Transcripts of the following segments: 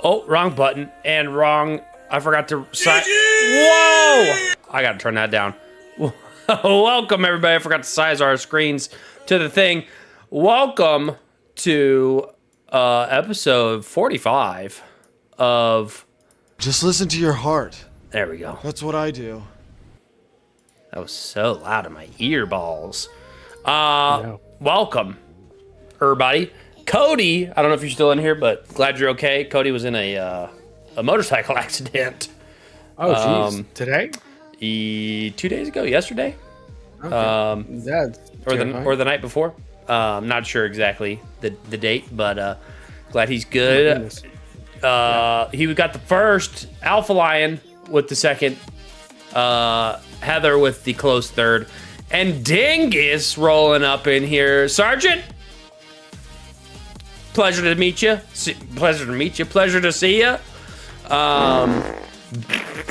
Oh, wrong button and wrong. I forgot to size. Whoa! I gotta turn that down. Welcome, everybody. I forgot to size our screens to the thing. Welcome to episode 45 of... Just listen to your heart. There we go. That's what I do. That was so loud in my earballs. No. Welcome, everybody. Cody, I don't know if you're still in here, but glad you're okay. Cody was in a motorcycle accident. Oh, jeez. Today? 2 days ago, yesterday, Okay. That's or the night before. Not sure exactly the date, but glad he's good. He got the first, Alpha Lion with the second, Heather with the close third, and Dingus rolling up in here. Sergeant, pleasure to meet you. Pleasure to see you.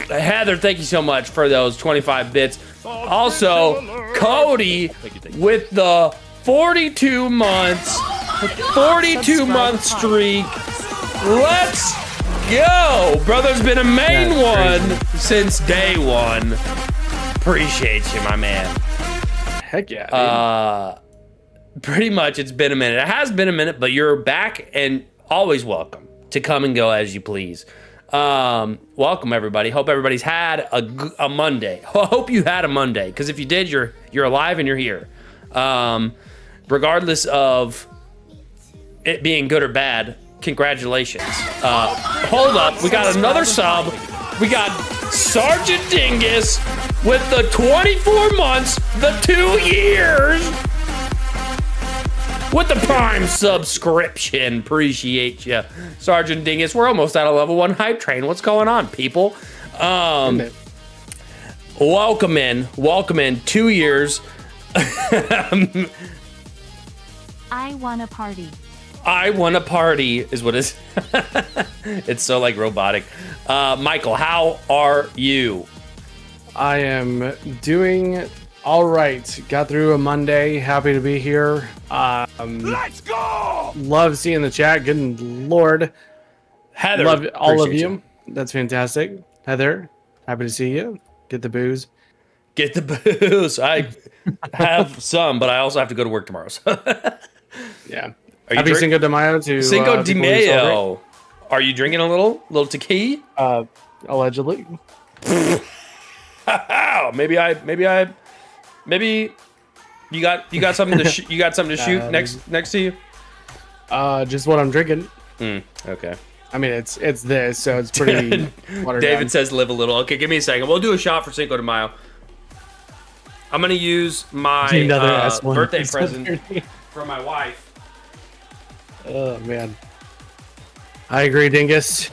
Heather, thank you so much for those 25 bits. Also, Cody with the 42 month streak. Let's go. Brother's been a main one since day one. Appreciate you, my man. Heck yeah. Pretty much it's been a minute. It has been a minute, but you're back and always welcome to come and go as you please. Welcome everybody. Hope everybody's had a Monday. Hope you had a Monday, because if you did, you're alive and you're here. Regardless of it being good or bad, congratulations. Hold up, we got another sub. We got Sergeant Dingus with the 24 months, the 2 years, with the Prime subscription. Appreciate you, Sergeant Dingus. We're almost at a level 1 hype train. What's going on, people? Welcome in. 2 years. I wanna party. I want to party is what it's. It's so like robotic. Michael, how are you? I am doing all right. Got through a Monday. Happy to be here. Let's go! Love seeing the chat. Good Lord. Heather, Love all of appreciate you. That's fantastic. Heather, happy to see you. Get the booze. Get the booze. I have some, but I also have to go to work tomorrow. So. Yeah. Are you Happy Cinco de Mayo to Cinco de people who Mayo. Are you drinking a little tequila? allegedly. Maybe you got something to you got something to shoot next to you. Just what I'm drinking. Okay. I mean, it's this, so it's pretty. watered David down. says live a little. Okay, give me a second. We'll do a shot for Cinco de Mayo. I'm gonna use my Another S1 birthday is present from my wife. Oh man, I agree, Dingus.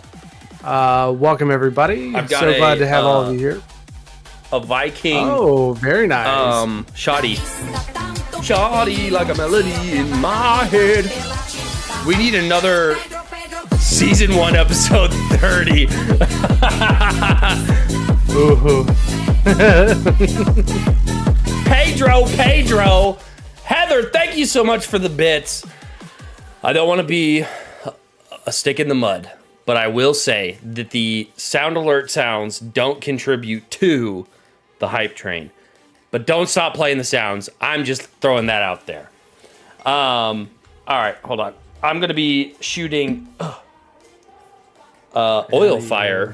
Welcome everybody. I've got so glad to have all of you here. A Viking. Oh, very nice. Shoddy like a melody in my head. We need another season 1 episode 30. Ooh. Pedro. Heather, thank you so much for the bits. I don't want to be a stick in the mud, but I will say that the sound alert sounds don't contribute to the hype train. But don't stop playing the sounds. I'm just throwing that out there. All right, hold on. I'm going to be shooting oil fire.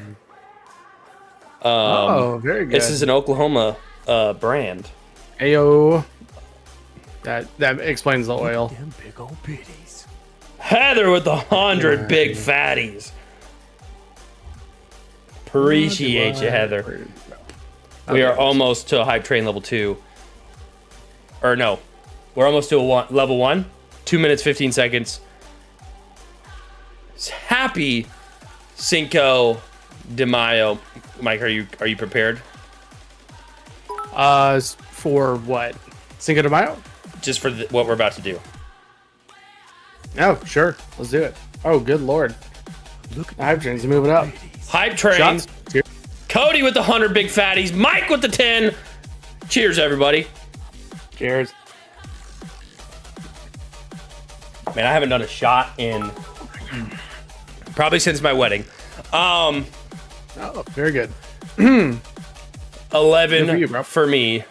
Very good. This is an Oklahoma brand. Ayo. That explains the oil. Them big old bitties. Heather with 100 big fatties. Appreciate you, Heather. We are almost to a hype train level 2. Or no, we're almost to level 1. 2 minutes, 15 seconds. Happy Cinco de Mayo. Mike, are you prepared? For what? Cinco de Mayo? Just for what we're about to do. Oh, sure. Let's do it. Oh, good Lord. Look at The hype train's moving up. Hype train. Shots. Cheers. Cody with the 100 big fatties. Mike with the 10. Cheers, everybody. Cheers. Man, I haven't done a shot in Probably since my wedding. Oh, very good. 11 Good for you, bro. for me.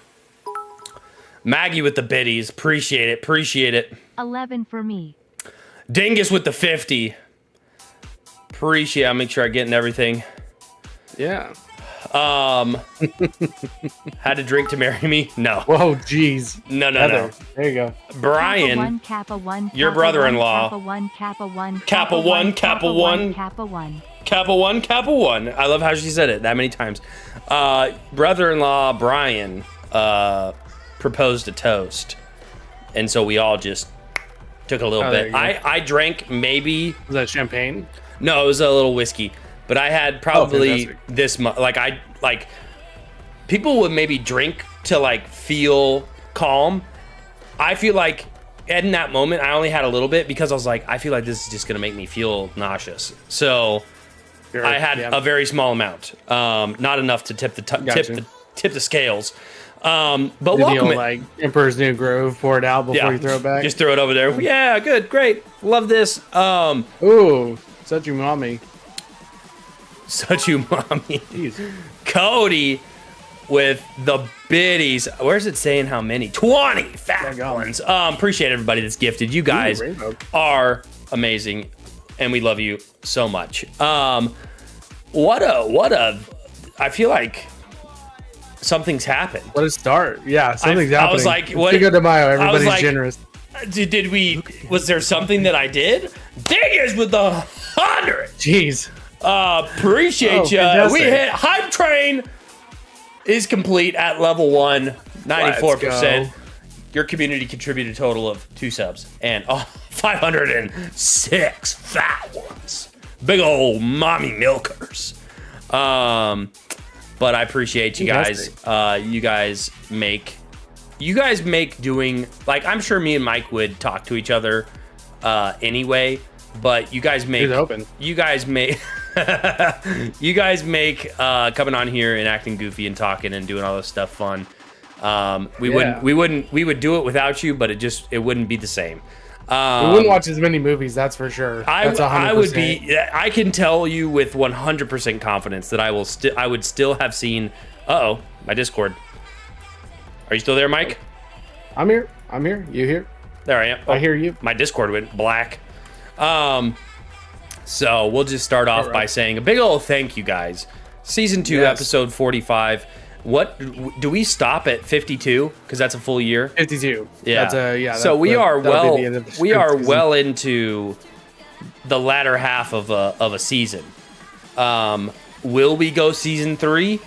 Maggie with the biddies. Appreciate it. Appreciate it. 11 for me. Dingus with the 50. Appreciate it. I'll make sure I get in everything. Yeah. Had to drink to marry me? No. Whoa, jeez. No. Heather, there you go. Brian, Kappa 1, your Kappa brother-in-law. 1, Kappa 1, Kappa 1, Kappa 1. Kappa 1. Kappa 1, Kappa 1. I love how she said it that many times. Brother-in-law Brian proposed a toast. And so we all just took a little there bit. you go. I drank maybe... Was that champagne? No, it was a little whiskey. But I had probably fantastic. this much. Like, people would maybe drink to, like, feel calm. I feel like in that moment, I only had a little bit because I was like, I feel like this is just going to make me feel nauseous. So... Sure, I had yeah. a very small amount, not enough to tip the Gotcha. tip the scales. But Did the welcome old, it. like, Emperor's New Groove, pour it out before you throw it back? Just throw it over there. Yeah, good, great, love this. Ooh, such a mommy. Such you, mommy. Jeez. Cody with the biddies. Where's it saying how many? 20 fat Daggone. ones. Appreciate everybody that's gifted. You guys rainbow. are amazing, and we love you so much. What a. I feel like something's happened. What a start. Yeah, something's happening. I was like, what? Cinco de Mayo, everybody's like, generous. Did we? Was there something that I did? Dingus with the 100. Jeez. Appreciate Oh, you. fantastic. We hit hype train is complete at level 1, 94%. Let's go. Your community contributed a total of 2 subs and 506 fat ones. Big old mommy milkers. But I appreciate you guys. You guys make doing, like, I'm sure me and Mike would talk to each other anyway, but you guys make He's open. you guys make you guys make coming on here and acting goofy and talking and doing all this stuff fun. We would do it without you, but it wouldn't be the same. We wouldn't watch as many movies, that's for sure. That's 100%. I would be. I can tell you with 100% confidence that I would still have seen. My Discord. Are you still there, Mike? I'm here. You here? There I am. I hear you. My Discord went black. So we'll just start off All right. by saying a big old thank you, guys. Season 2, Yes. episode 45. What do we stop at 52? Because that's a full year. 52. Yeah. So we are that'll be the end of the we are season. well into the latter half of a season. Will we go season 3?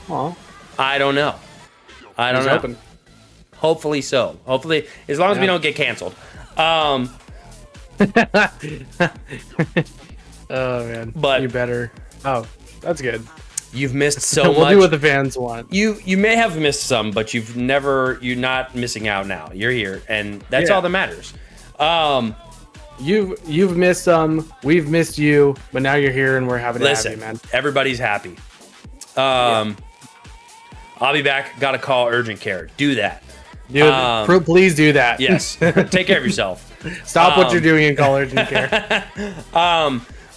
Aw, I don't know. I don't he's know. open. Hopefully so. Hopefully, as long as we Yeah. don't get canceled. Oh man. But- you better. Oh, that's good. You've missed so We'll much. do what the fans want. You may have missed some, but you're not missing out now. You're here, and that's Yeah. all that matters. You've missed some. We've missed you, but now you're here and we're happy to have Listen, you, man. everybody's happy. I'll be back. Got to call urgent care. Do that. Dude, please do that. Yes. Take care of yourself. Stop what you're doing and call urgent care.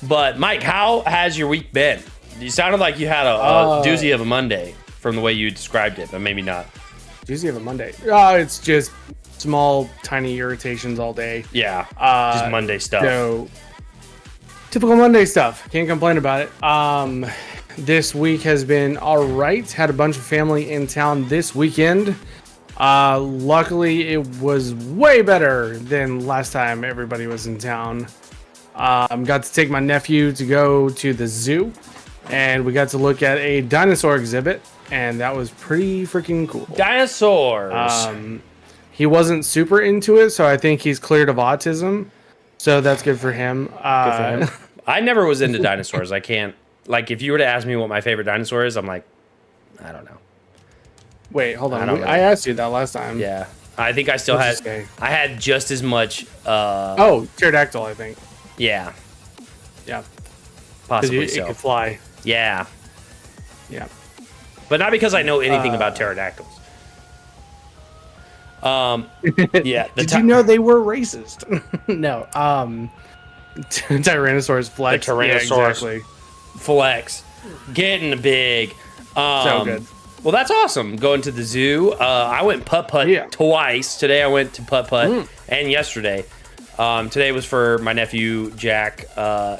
But Mike, how has your week been? You sounded like you had a doozy of a Monday from the way you described it, but maybe not. Tuesday of a Monday. It's just small, tiny irritations all day. Yeah. Just Monday stuff. So typical Monday stuff. Can't complain about it. This week has been all right. Had a bunch of family in town this weekend. Luckily, it was way better than last time everybody was in town. Got to take my nephew to go to the zoo, and we got to look at a dinosaur exhibit, and that was pretty freaking cool. Dinosaurs. He wasn't super into it, so I think he's cleared of autism. So that's good for him. Good for him. I never was into dinosaurs. I can't. Like, if you were to ask me what my favorite dinosaur is, I'm like, I don't know. Wait, hold I on. don't know. I asked you that last time. Yeah. I think I still What's had. his name? I had just as much. Oh, pterodactyl, I think. Yeah. Yeah. Possibly It so. could fly. Yeah. Yeah. But not because I know anything about pterodactyls. Yeah. Did you know they were racist? No. Tyrannosaurus Flex. The Tyrannosaurus. Yeah, exactly. Flex. Getting big. So good. Well, that's awesome. Going to the zoo. I went putt-putt twice. Today I went to putt-putt and yesterday. Today was for my nephew, Jack,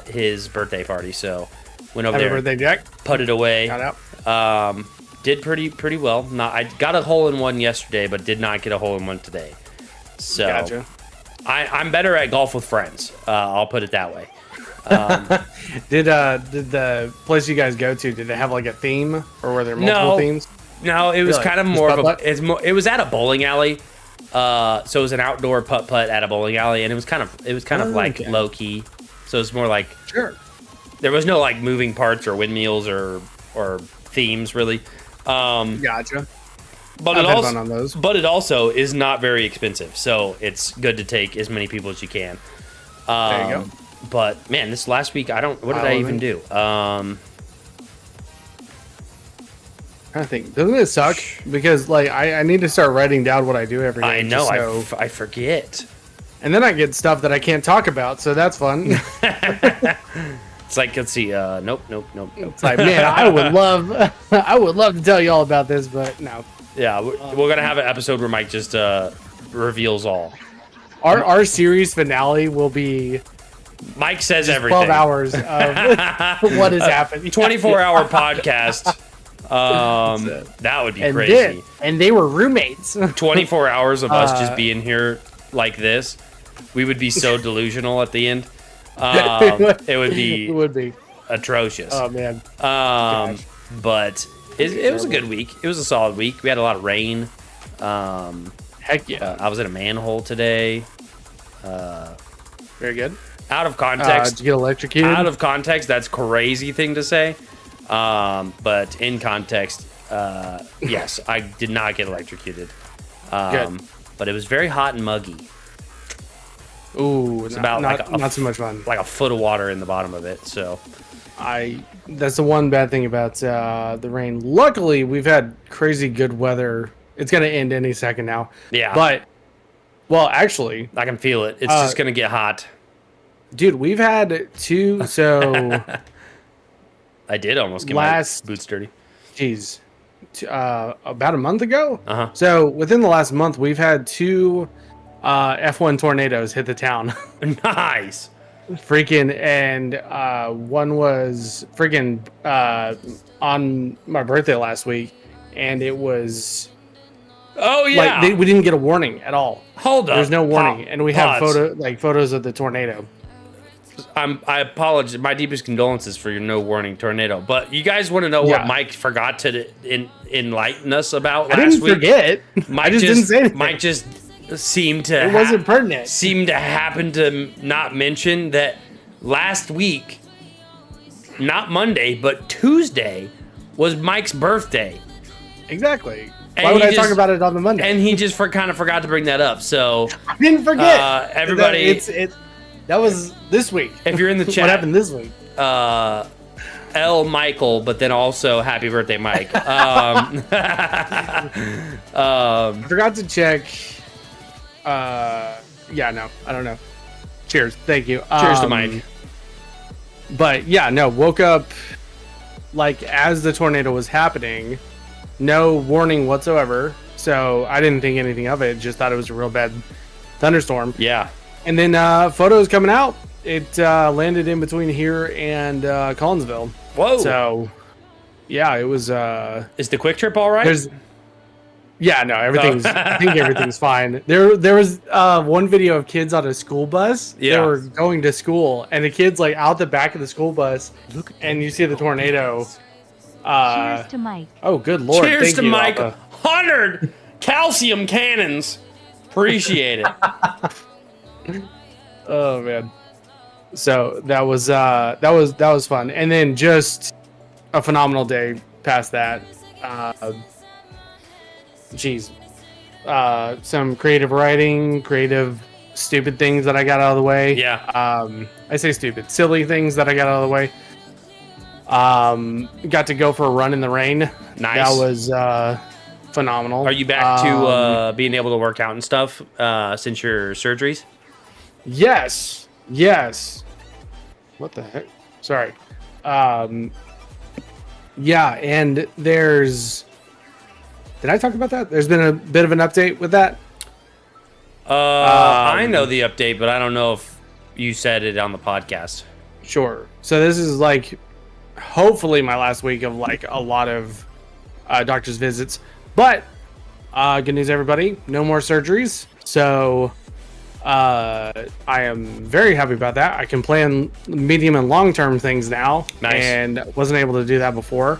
his birthday party. So went over Happy there. birthday, Jack. Putted away. Got out. Did pretty well. I got a hole-in-one yesterday, but did not get a hole-in-one today. So Gotcha. I'm better at golf with friends. I'll put it that way. Did the place you guys go to, did they have like a theme, or were there multiple themes? No, it was Really? kind of Just more of a. putt-putt? It was at a bowling alley. So it was an outdoor putt putt at a bowling alley, and it was kind of like Okay. low key. So it's more like Sure. there was no like moving parts or windmills or themes really. Gotcha. But I've it had also fun on those. but it also is not very expensive, so it's good to take as many people as you can. There you go. But man, this last week what did I even do? I think, doesn't it suck? Because like I need to start writing down what I do every day. I know just so- I forget. and then I get stuff that I can't talk about, so that's fun. It's like, let's see. Nope. It's like, man, I would love to tell you all about this, but no. Yeah, we're gonna have an episode where Mike just reveals all. Our series finale will be Mike says everything. 12 hours of what is happening. 24-hour podcast. That would be and crazy. and they were roommates. 24 hours of us just being here like this. We would be so delusional at the end. It would be It would be. atrocious. Oh man. But it was a good week. It was a solid week. We had a lot of rain. Heck yeah. I was in a manhole today. Very good. Out of context. Did you get electrocuted? Out of context, that's crazy thing to say. But in context, yes, I did not get electrocuted. Good. But it was very hot and muggy. Ooh, it's about not so much fun. Like a foot of water in the bottom of it. So That's the one bad thing about the rain. Luckily, we've had crazy good weather. It's gonna end any second now. yeah, But well, actually, I can feel it. It's just gonna get hot. dude, we've had two. So, I did almost get Last- my boots dirty. geez, about a month ago. Uh-huh. So within the last month, we've had two F1 tornadoes hit the town. Nice. Freaking, and one was freaking on my birthday last week, and it was Oh yeah. like we didn't get a warning at all. Hold up. There's no warning, and we have Pause. photos of the tornado. I apologize. My deepest condolences for your no warning tornado. But you guys want to know Yeah. what Mike forgot to enlighten us about I last didn't week? forget. Mike I just didn't say anything. Mike just seemed to It wasn't pertinent. seemed to happen to not mention that last week, not Monday, but Tuesday, was Mike's birthday. Exactly. And Why would he I talk just- about it on the Monday? And he just kind of forgot to bring that up. So I didn't forget. everybody- it's that was this week. if you're in the What chat, happened this week? L. Michael, but then also happy birthday, Mike. I forgot to check. Yeah, no, I don't know. Cheers. Thank you. Cheers to Mike. But yeah, no, woke up like as the tornado was happening, no warning whatsoever. So I didn't think anything of it. Just thought it was a real bad thunderstorm. Yeah. And then photos coming out. It landed in between here and Collinsville. Whoa. So yeah, it was. Is the quick trip all right? There's. Yeah, no, everything's. I think everything's fine. There was one video of kids on a school bus. Yeah. They were going to school, and the kids like out the back of the school bus, and you see the tornado. Cheers to Mike. Oh, good lord! Cheers Thank to you, Mike. Alpha. 100 calcium cannons. Appreciate it. Oh man. So that was fun, and then just a phenomenal day past that. Some creative writing, creative stupid things that I got out of the way. Yeah. I say stupid, silly things that I got out of the way. Got to go for a run in the rain. Nice. That was phenomenal. Are you back to being able to work out and stuff since your surgeries? Yes. What the heck? Sorry. Yeah, and there's. Did I talk about that? There's been a bit of an update with that. I know the update, but I don't know if you said it on the podcast. Sure. So this is like, hopefully my last week of like a lot of doctor's visits. But good news, everybody. No more surgeries. So I am very happy about that. I can plan medium and long-term things now. Nice. And wasn't able to do that before.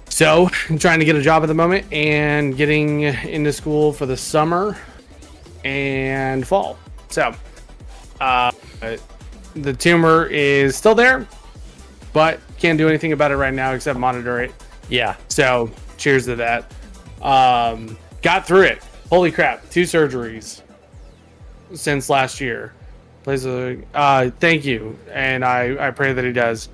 So I'm trying to get a job at the moment and getting into school for the summer and fall. So the tumor is still there, but can't do anything about it right now except monitor it. Yeah. So cheers to that. Got through it. Holy crap. 2 surgeries since last year. Thank you. And I pray that he does.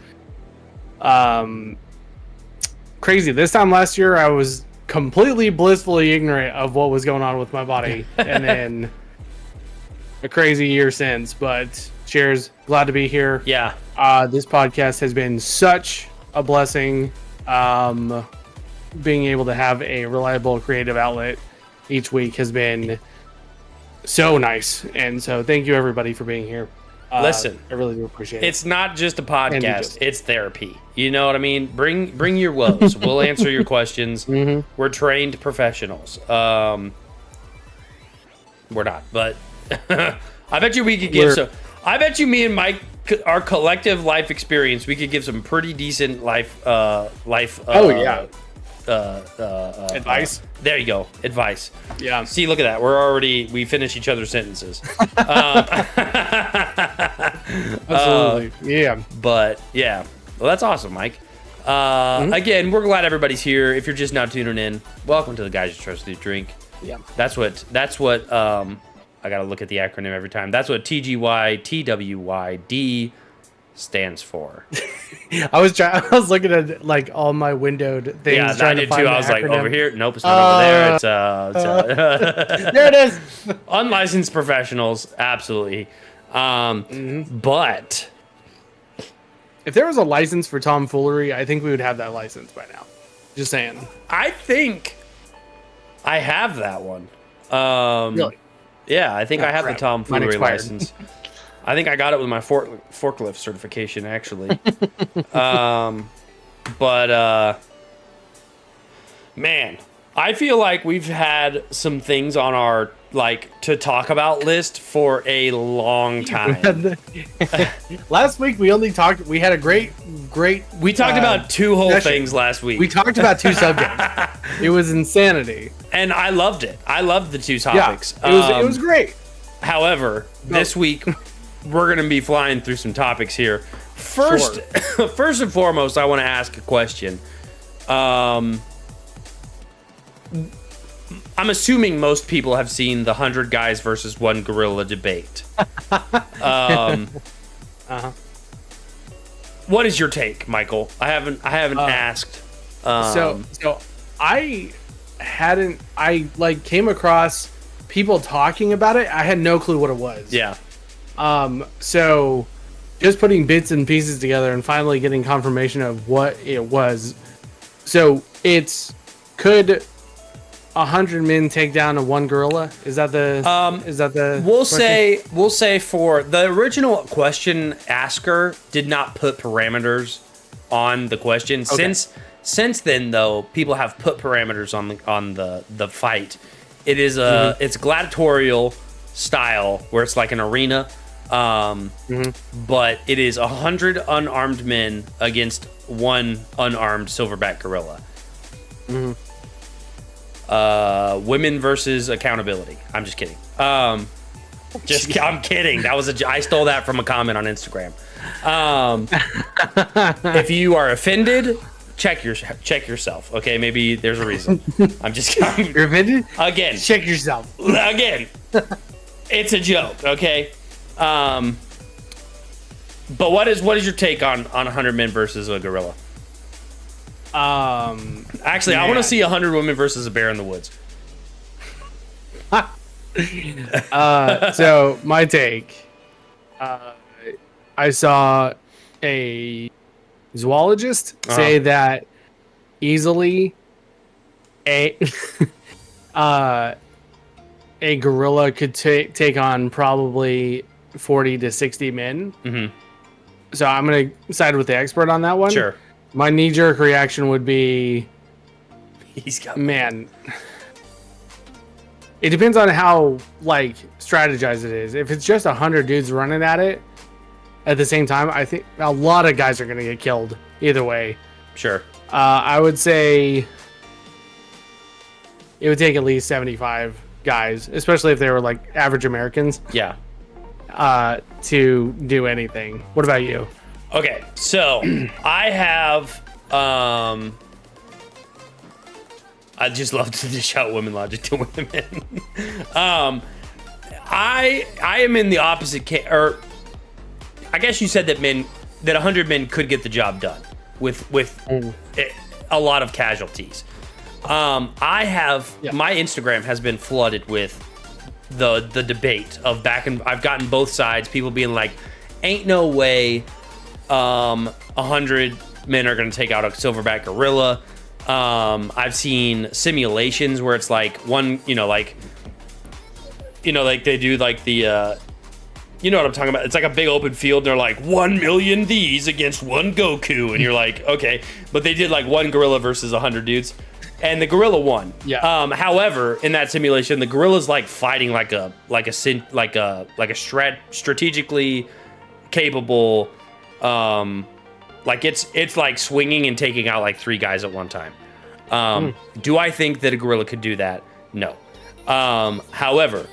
Crazy. This time last year, I was completely blissfully ignorant of what was going on with my body. And then a crazy year since, but cheers. Glad to be here. Yeah. This podcast has been such a blessing. Being able to have a reliable creative outlet each week has been so nice. And so thank you everybody for being here. Listen, I really do appreciate it. It's not just a podcast, it's therapy. You know what I mean? Bring your woes. We'll answer your questions. Mm-hmm. We're trained professionals. We're not, but I bet you we could give some. I bet you me and Mike, our collective life experience, we could give some pretty decent life. Advice. There you go. Advice. Yeah. See, look at that. We finish each other's sentences. Absolutely. Yeah. But yeah, well, that's awesome, Mike. Again, we're glad everybody's here. If you're just now tuning in, welcome to the Guys Who Trust Your Drink. Yeah. That's what. I gotta look at the acronym every time. That's what TGYTWYD stands for. I was looking at like all my windowed things. Yeah, trying I did to find too. the I was like, acronym. over here. Nope, it's not over there. It's There it is. unlicensed professionals. Absolutely. But If there was a license for tomfoolery, I think we would have that license by now. Just saying. I think I have that one. Really? Yeah, I think I have crap. the tomfoolery Mine expired. license. I think I got it with my forklift certification, actually. Man, I feel like we've had some things on our to talk about list for a long time. Last week we only talked. We had a great. We talked about 2 whole session. things last week. We talked about 2 subjects. It was insanity. And I loved it. I loved the 2 topics. Yeah, it was great. However, this week we're going to be flying through some topics here. First and foremost, I want to ask a question. I'm assuming most people have seen the 100 guys versus 1 gorilla debate. What is your take, Michael? I haven't asked. So I came across people talking about it. I had no clue what it was. Yeah. So just putting bits and pieces together and finally getting confirmation of what it was. So could 100 men take down a 1 gorilla? Is that the We'll say for the original question asker did not put parameters on the question. Okay. Since then though, people have put parameters on the fight. It is it's gladiatorial style where it's like an arena. But it is 100 unarmed men against 1 unarmed silverback gorilla. Women versus accountability. I'm just kidding. I'm kidding. I stole that from a comment on Instagram. If you are offended, check yourself. Okay, maybe there's a reason. You're offended? Again. Check yourself. Again. It's a joke, okay? But what is your take on 100 men versus a gorilla? Actually, I want to see 100 women versus a bear in the woods. So my take, I saw a zoologist say that easily a a gorilla could take on probably 40 to 60 men. Mm-hmm. So I'm going to side with the expert on that one. Sure. My knee-jerk reaction would be, He's got man, it depends on how, like, strategized it is. If it's just 100 dudes running at it at the same time, I think a lot of guys are going to get killed either way. Sure. I would say it would take at least 75 guys, especially if they were, like, average Americans, Yeah. to do anything. What about you? Okay, so I have I just love to dish out women logic to women. I am in the opposite case, or I guess you said that 100 men could get the job done with a lot of casualties. My Instagram has been flooded with the debate of I've gotten both sides, people being like, ain't no way 100 men are going to take out a silverback gorilla. I've seen simulations where it's like one, like they do like the, you know what I'm talking about? It's like a big open field. And they're like 1 million these against one Goku. And you're like, okay, but they did like one gorilla versus 100 dudes. And the gorilla won. Yeah. However, in that simulation, the gorilla's like fighting like a strategically capable, like it's like swinging and taking out like 3 guys at one time. Do I think that a gorilla could do that? No. However,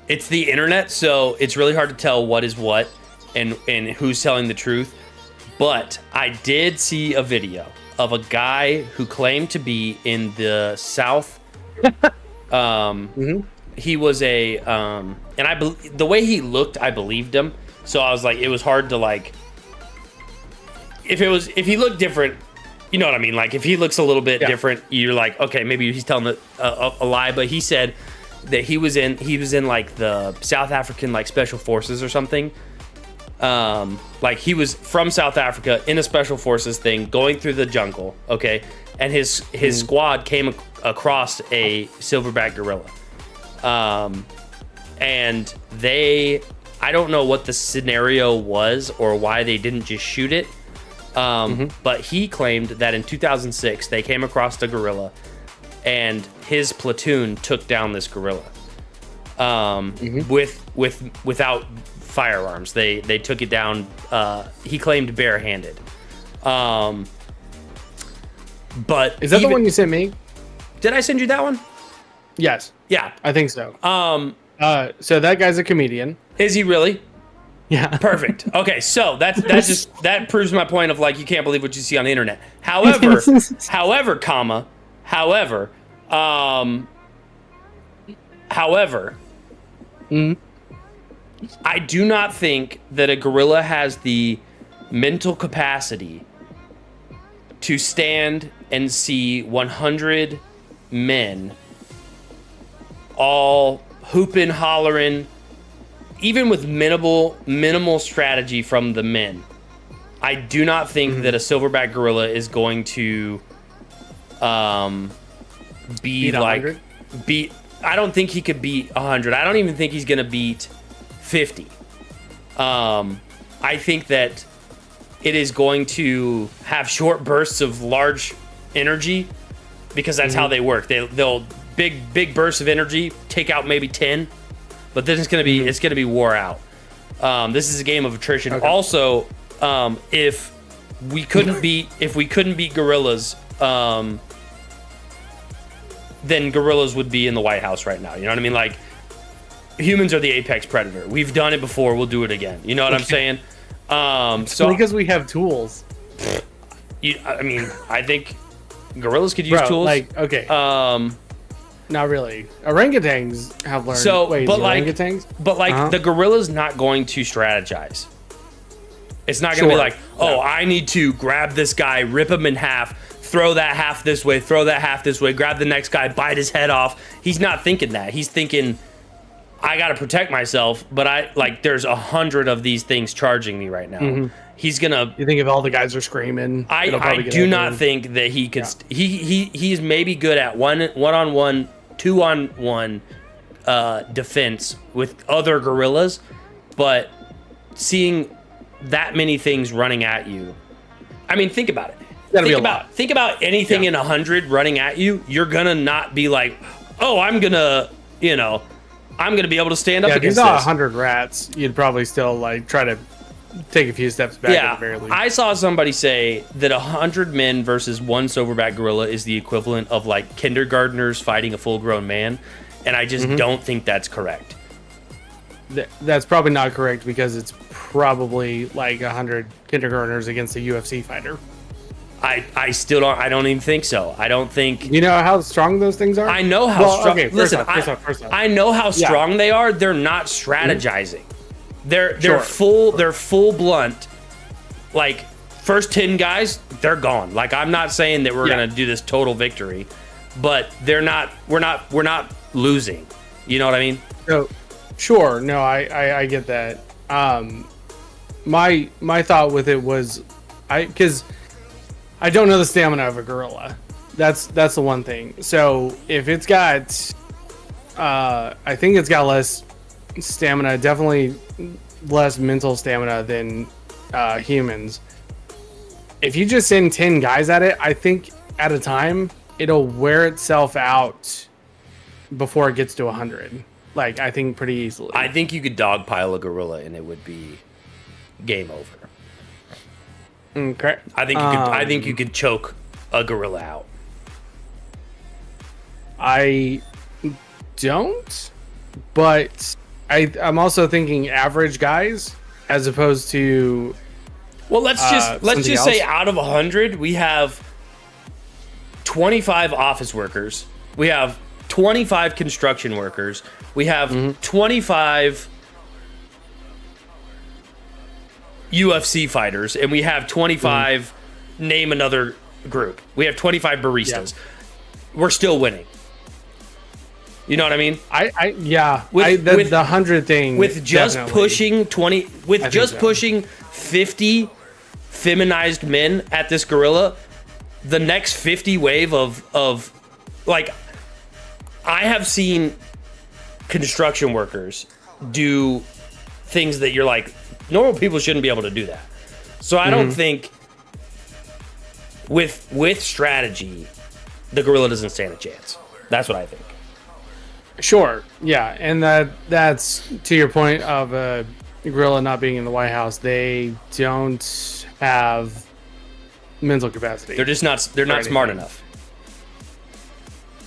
it's the internet, so it's really hard to tell what is what and who's telling the truth. But I did see a video of a guy who claimed to be in the South. He was and the way he looked, I believed him. So I was like, it was hard to like, if he looked different, you know what I mean? Like if he looks a little bit different, you're like, okay, maybe he's telling a lie. But he said that he was in like the South African like special forces or something. Like he was from South Africa in a special forces thing, going through the jungle. Okay. And his squad came across a silverback gorilla. And I don't know what the scenario was or why they didn't just shoot it. But he claimed that in 2006 they came across the gorilla and his platoon took down this gorilla. Without firearms. They took it down, he claimed barehanded. But is that the one you sent me? Did I send you that one? Yes. Yeah. I think so. So that guy's a comedian. Is he really? Yeah. Perfect. Okay, so that proves my point of like you can't believe what you see on the internet. However, I do not think that a gorilla has the mental capacity to stand and see 100 men all hooping, hollering, even with minimal strategy from the men. I do not think that a silverback gorilla is going to beat I don't think he could beat 100. I don't even think he's going to beat 50. I think that it is going to have short bursts of large energy because that's how they work. They'll big bursts of energy, take out maybe 10, but then it's going to be wore out. This is a game of attrition. Okay. Also, if we couldn't beat gorillas, then gorillas would be in the White House right now. You know what I mean? Like, humans are the apex predator. We've done it before. We'll do it again. You know what I'm saying? So because we have tools. I think gorillas could use tools. Like, okay. Not really. Orangutans have learned. The gorilla's not going to strategize. It's not going to be like, I need to grab this guy, rip him in half, throw that half this way, throw that half this way, grab the next guy, bite his head off. He's not thinking that. He's thinking, I got to protect myself, but there's 100 of these things charging me right now. He's gonna. You think if all the guys are screaming? I do not think that he could. He's maybe good at one-on-one, 2-on-1 defense with other gorillas, but seeing that many things running at you, I mean, think about it. Think about anything in 100 running at you. You're gonna not be like, oh, I'm gonna be able to stand up if you against saw this. 100 rats, you'd probably still like try to take a few steps back at the very least. I saw somebody say that 100 men versus one silverback gorilla is the equivalent of like kindergartners fighting a full-grown man, and I just don't think that's correct. That's probably not correct because it's probably like 100 kindergartners against a UFC fighter. I still don't. I don't even think so. I don't think. You know how strong those things are? I know how strong. Okay, listen, first off. I know how strong they are. They're not strategizing. They're full blunt. Like first 10 guys, they're gone. Like I'm not saying that we're gonna do this total victory, but they're not. We're not losing. You know what I mean? So, sure. No, I get that. My thought with it was, because I don't know the stamina of a gorilla. That's the one thing. So if it's got, I think it's got less stamina, definitely less mental stamina than humans. If you just send 10 guys at it, I think at a time it'll wear itself out before it gets to 100. Like I think pretty easily. I think you could dogpile a gorilla and it would be game over. Okay. I think you could choke a gorilla out. I don't, but I'm also thinking average guys as opposed to. Well, let's just say out of 100, we have 25 office workers. We have 25 construction workers. We have 25 UFC fighters, and we have 25 name another group. We have 25 baristas. We're still winning. You know what I mean? The 100 thing with just definitely. pushing 20 with just pushing 50 feminized men at this gorilla, the next 50 wave of like I have seen construction workers do things that you're like, normal people shouldn't be able to do that. So I don't think with strategy, the gorilla doesn't stand a chance. That's what I think. Sure, yeah, and that's to your point of a gorilla not being in the White House. They don't have mental capacity. They're just not. They're not smart enough.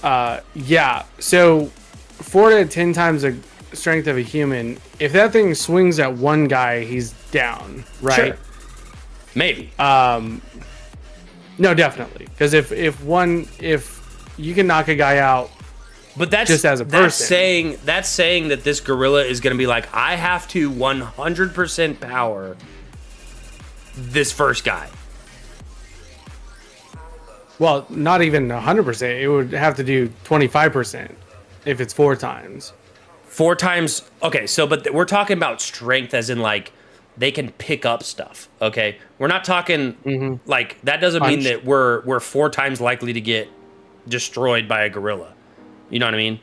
Yeah. So 4 to 10 times the strength of a human. If that thing swings at one guy, he's down, right? Sure. Maybe. No, definitely. Because if you can knock a guy out. But that's just as a person. That's saying that this gorilla is going to be like, I have to 100% power this first guy. Well, not even 100%. It would have to do 25% if it's 4 times. 4 times. Okay, so but we're talking about strength as in like they can pick up stuff. Okay, we're not talking like that doesn't mean that we're 4 times likely to get destroyed by a gorilla. You know what I mean?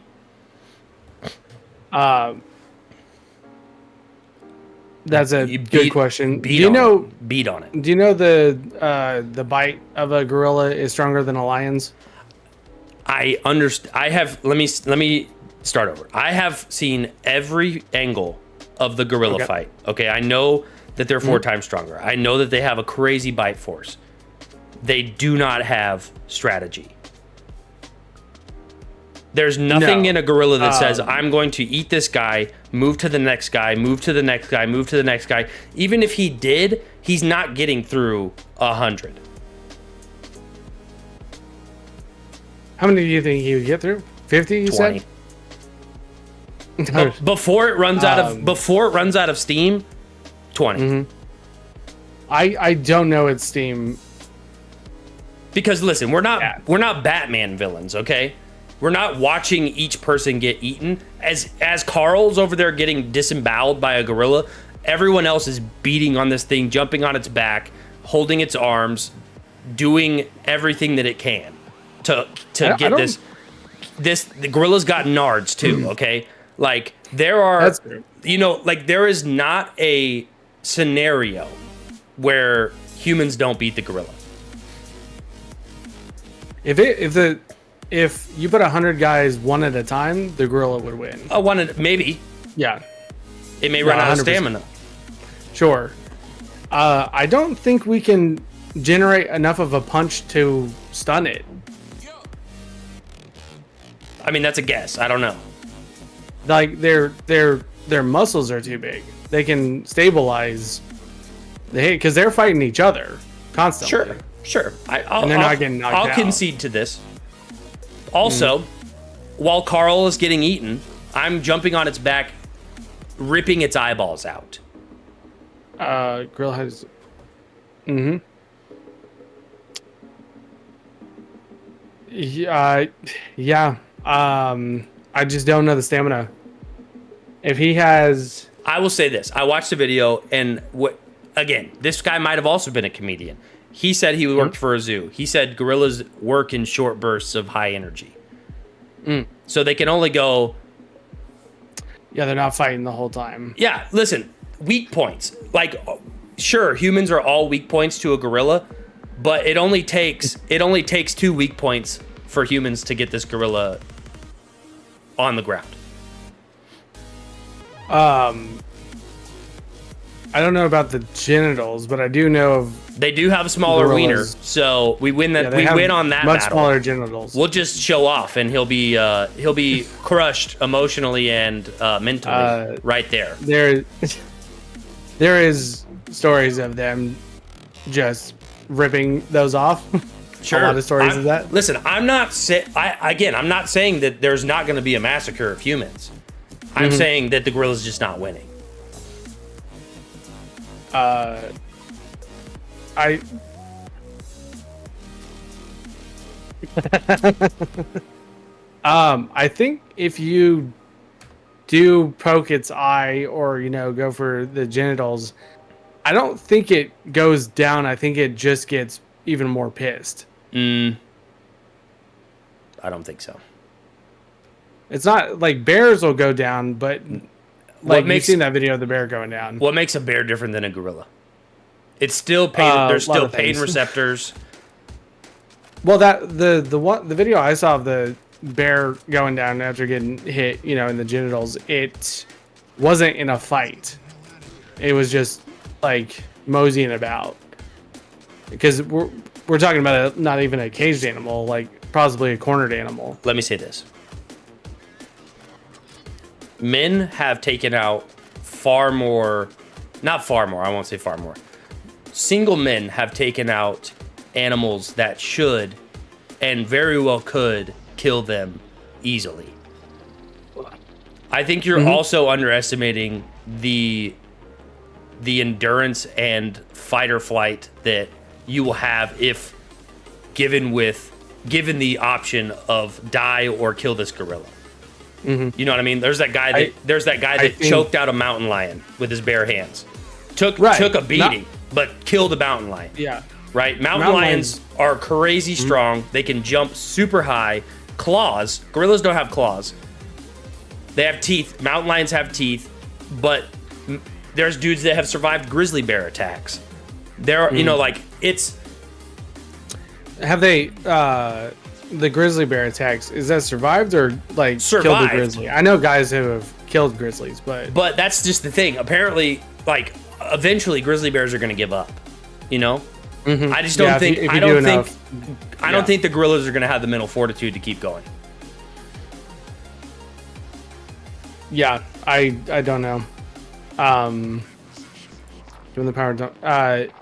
That's a good question. Beat on it. Do you know the bite of a gorilla is stronger than a lion's? I understand. I have. Let me start over. I have seen every angle of the gorilla fight. Okay, I know that they're 4 times stronger. I know that they have a crazy bite force. They do not have strategy. There's nothing in a gorilla that says, I'm going to eat this guy, move to the next guy, move to the next guy, move to the next guy. Even if he did, he's not getting through 100. How many do you think he would get through? 50, you 20. said? Before it runs out of steam, 20. I don't know its steam. Because listen, we're not Batman villains, okay? We're not watching each person get eaten. As Carl's over there getting disemboweled by a gorilla, everyone else is beating on this thing, jumping on its back, holding its arms, doing everything that it can to get this. The gorilla's got nards too, okay? Like there are, like there is not a scenario where humans don't beat the gorilla. If you put 100 guys one at a time, the gorilla would win. Maybe. Yeah. It may run out of 100%. stamina. Sure. I don't think we can generate enough of a punch to stun it. I mean, that's a guess. I don't know. Like their muscles are too big. They can stabilize the hit because they're fighting each other constantly. Sure. And they're not getting knocked out. I'll concede to this. Also, while Carl is getting eaten, I'm jumping on its back, ripping its eyeballs out. Gorilla has. Yeah. I just don't know the stamina. If he has, I will say this: I watched the video, and again, this guy might have also been a comedian. He said he worked for a zoo. He said gorillas work in short bursts of high energy, so they can only go. Yeah, they're not fighting the whole time. Yeah, listen, weak points. Like, sure, humans are all weak points to a gorilla, but it only takes 2 weak points for humans to get this gorilla on the ground. I don't know about the genitals, but I do know of they do have a smaller wiener, gorillas. So we win that. Yeah, we win on that much battle. smaller genitals. We'll just show off, and he'll be crushed emotionally and mentally right there. There is stories of them just ripping those off. Sure, a lot of stories of that. Listen, I'm not saying that there's not going to be a massacre of humans. I'm saying that the gorilla's just not winning. I think if you do poke its eye or go for the genitals, I don't think it goes down. I think it just gets even more pissed. I don't think so. It's not like bears will go down, but like you've seen that video of the bear going down. What makes a bear different than a gorilla? It's still pain. There's still pain receptors. Well, the video I saw of the bear going down after getting hit, in the genitals, it wasn't in a fight. It was just like moseying about. Because we're talking about not even a caged animal, like possibly a cornered animal. Let me say this. Men have taken out I won't say far more. Single men have taken out animals that should and very well could kill them easily. I think you're also underestimating the endurance and fight or flight that you will have if given the option of die or kill this gorilla. You know what I mean? There's that guy that choked out a mountain lion with his bare hands. Took a beating, but killed a mountain lion. Yeah. Right? Mountain lions are crazy strong. They can jump super high. Claws. Gorillas don't have claws. They have teeth. Mountain lions have teeth, but there's dudes that have survived grizzly bear attacks. There are, it's. Have they, the grizzly bear attacks, is that survived or like Survived. killed the grizzly? I know guys who have killed grizzlies, but that's just the thing. Apparently, eventually grizzly bears are going to give up, I just don't think, I don't think the gorillas are going to have the mental fortitude to keep going. Yeah, I don't know. Doing the power,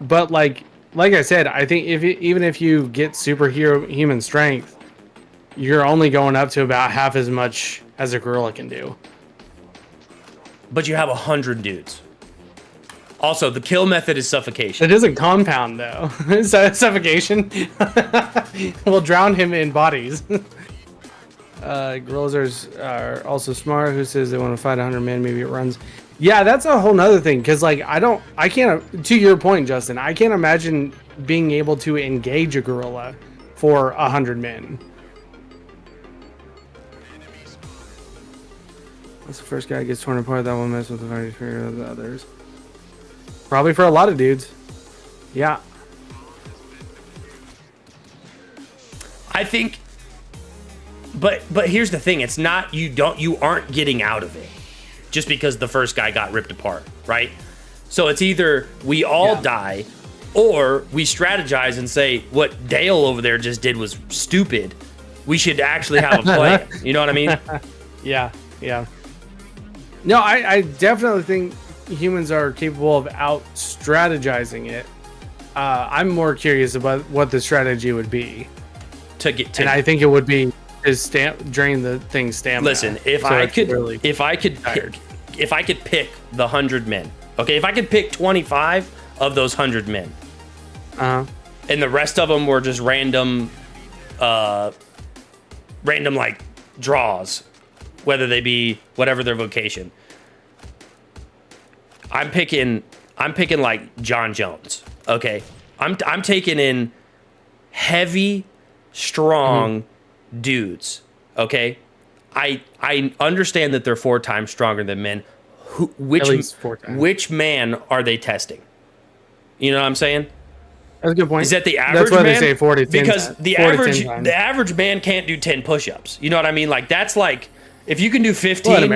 but like I said, I think even if you get human strength, you're only going up to about half as much as a gorilla can do. But you have 100 dudes. Also, the kill method is suffocation. It isn't compound though. Suffocation will drown him in bodies. Gorillas are also smart. Who says they want to fight 100 men? Maybe it runs. Yeah, that's a whole nother thing. Because like I can't. To your point, Justin, I can't imagine being able to engage a gorilla for 100 men. That's the first guy who gets torn apart. That will mess with the fighting spirit of the others. Probably for a lot of dudes. Yeah. I think, but here's the thing: it's not you aren't getting out of it just because the first guy got ripped apart, right? So it's either we all die, or we strategize and say what Dale over there just did was stupid. We should actually have a plan. You know what I mean? Yeah. No, I definitely think humans are capable of out strategizing it. I'm more curious about what the strategy would be. And I think it would be drain the thing's stamina. Listen, if I could pick the 100 men, okay, if I could pick 25 of those 100 men, and the rest of them were just random like draws, whether they be whatever their vocation. I'm picking like John Jones. Okay, I'm taking in heavy, strong dudes. Okay, I understand that they're 4 times stronger than men. At least 4 times. Which man are they testing? You know what I'm saying? That's a good point. Is that the average That's why man? they say 40 because times. the 40 average 10 times. the average man can't do 10 push-ups. You know what I mean? Like that's like if you can do 15,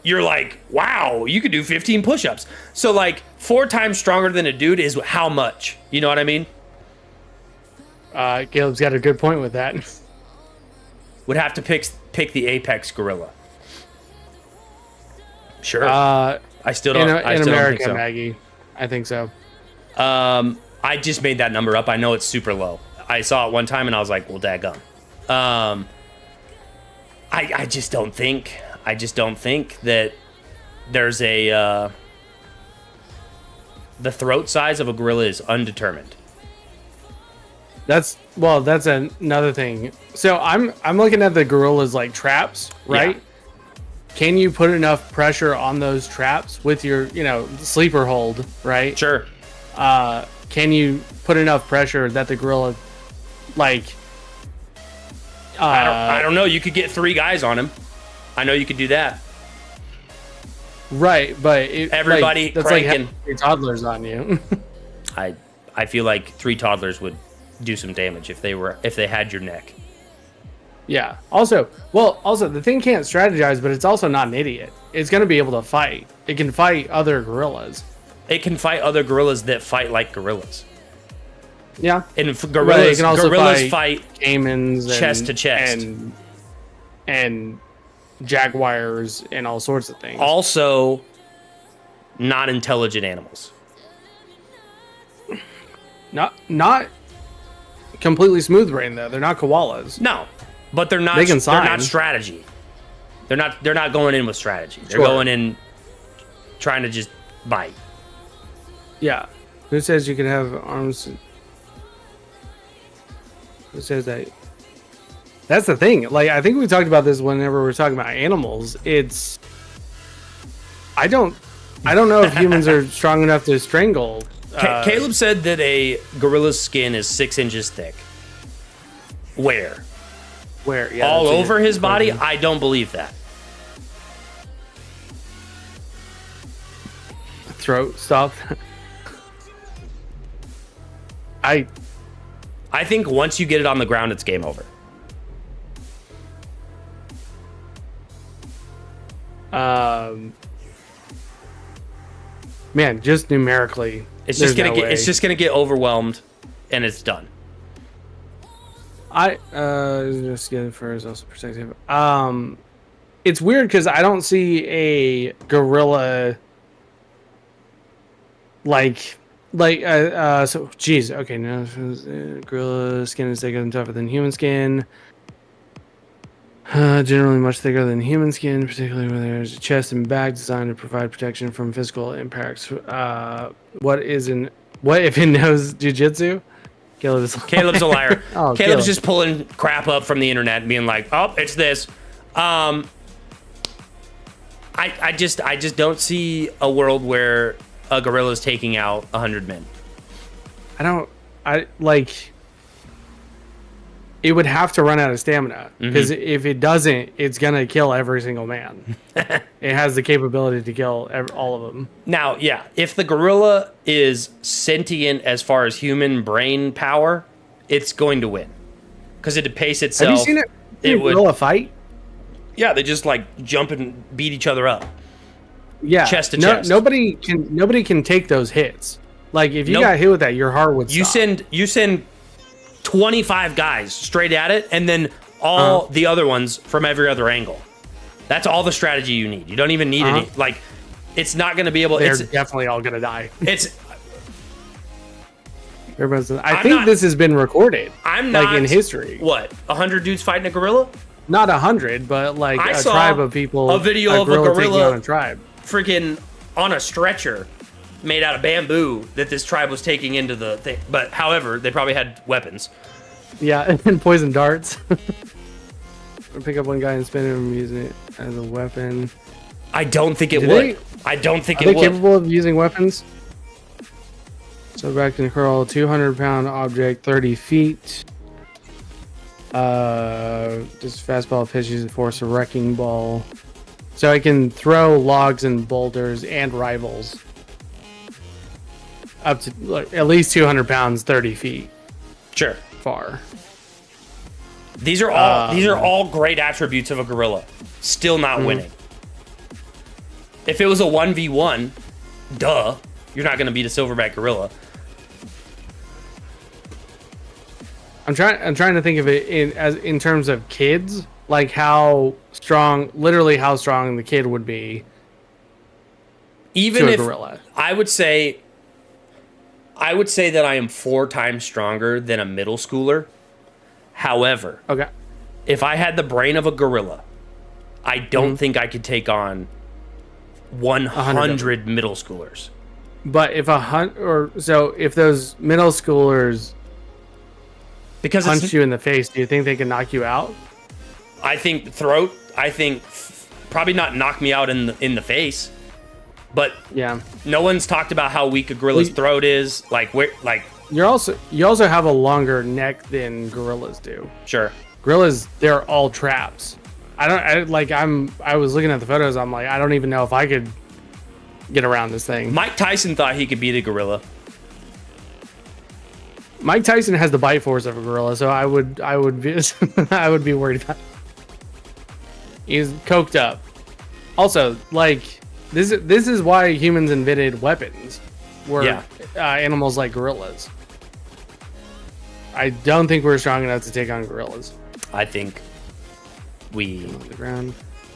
you're like, wow, you can do 15 push-ups. So like 4 times stronger than a dude is how much? You know what I mean? Caleb's got a good point with that. Would have to pick the apex gorilla. Sure. I still don't. In don't America, think so. Maggie, I think so. I just made that number up. I know it's super low. I saw it one time and I was like, well, daggum. I just don't think that there's a the throat size of a gorilla is undetermined. That's another thing. So I'm looking at the gorillas like traps, right? Yeah. Can you put enough pressure on those traps with your, sleeper hold, right? Sure. Can you put enough pressure that the gorilla, like? I don't know. You could get 3 guys on him. I know you could do that. Right, but Everybody that's cranking. like having 3 toddlers on you. I feel like 3 toddlers would do some damage if they had your neck. Yeah. Also, the thing can't strategize, but it's also not an idiot. It's going to be able to fight. It can fight other gorillas. It can fight other gorillas that fight like gorillas. Yeah. And gorillas, can also gorillas fight caimans, chest to chest, and jaguars, and all sorts of things. Also, not intelligent animals. Not completely smooth brain though. They're not koalas. No, but they're not. They can They're not sign. strategy. They're not going in with strategy. They're Sure. going in trying to just bite. Yeah. Who says you can have arms? Who says that? That's the thing. Like, I think we talked about this whenever we were talking about animals. I don't know if humans are strong enough to strangle. Caleb said that a gorilla's skin is 6 inches thick. Where? Yeah, All that's over it. his body? I don't believe that. Throat stop. I think once you get it on the ground, it's game over. Man, just numerically, It's just gonna get overwhelmed, and it's done. Just get fur is also protective. It's weird because I don't see a gorilla so geez, okay, no, gorilla skin is thicker and tougher than human skin. Generally much thicker than human skin, particularly when there's a chest and back designed to provide protection from physical impacts. What if it knows jujitsu? Caleb's a liar. Oh, Caleb's Caleb. just pulling crap up from the internet and being like, oh, it's this. I just don't see a world where a gorilla is taking out 100 men. It would have to run out of stamina, because if it doesn't, it's gonna kill every single man. It has the capability to kill all of them. Now, yeah, if the gorilla is sentient as far as human brain power, it's going to win because it'd pace itself. Have you seen it? It would. Gorilla fight? Yeah, they just like jump and beat each other up. Yeah, chest to chest. Nobody can take those hits. Like if you got hit with that, your heart would stop. You send 25 guys straight at it, and then all the other ones from every other angle. That's all the strategy you need. You don't even need any. Like, it's not going to be able. They're definitely all going to die. It's. I think this has been recorded. I'm not like in history. What? 100 dudes fighting a gorilla? Not 100, but like I a saw tribe of people. A video of a taking gorilla on a tribe, freaking on a stretcher made out of bamboo that this tribe was taking into the thing. But however, they probably had weapons. Yeah, and poison darts. Or pick up one guy and spin him and using it as a weapon. I don't think it would. I don't think it would. Are they capable of using weapons? So back can curl 200-pound object 30 feet. Just fastball pitch using force a wrecking ball. So I can throw logs and boulders and rivals up to like, at least 200 pounds, 30 feet. Sure. Far. These are all great attributes of a gorilla. Still not winning. If it was a 1v1, duh, you're not going to beat a silverback gorilla. I'm trying to think of it in terms of kids, like how strong the kid would be. Even to if a gorilla. I would say that I am 4 times stronger than a middle schooler. However, okay, if I had the brain of a gorilla, I don't think I could take on 100 middle schoolers. But if if those middle schoolers punch you in the face, do you think they can knock you out? I think probably not knock me out in the face. But yeah, no one's talked about how weak a gorilla's throat is. You also have a longer neck than gorillas do. Sure, gorillas, they're all traps. I was looking at the photos. I'm like, I don't even know if I could get around this thing. Mike Tyson thought he could beat a gorilla. Mike Tyson has the bite force of a gorilla, so I would be I would be worried about it. He's coked up. Also, like this is why humans invented weapons. Animals like gorillas. I don't think we're strong enough to take on gorillas. I think we on the ground.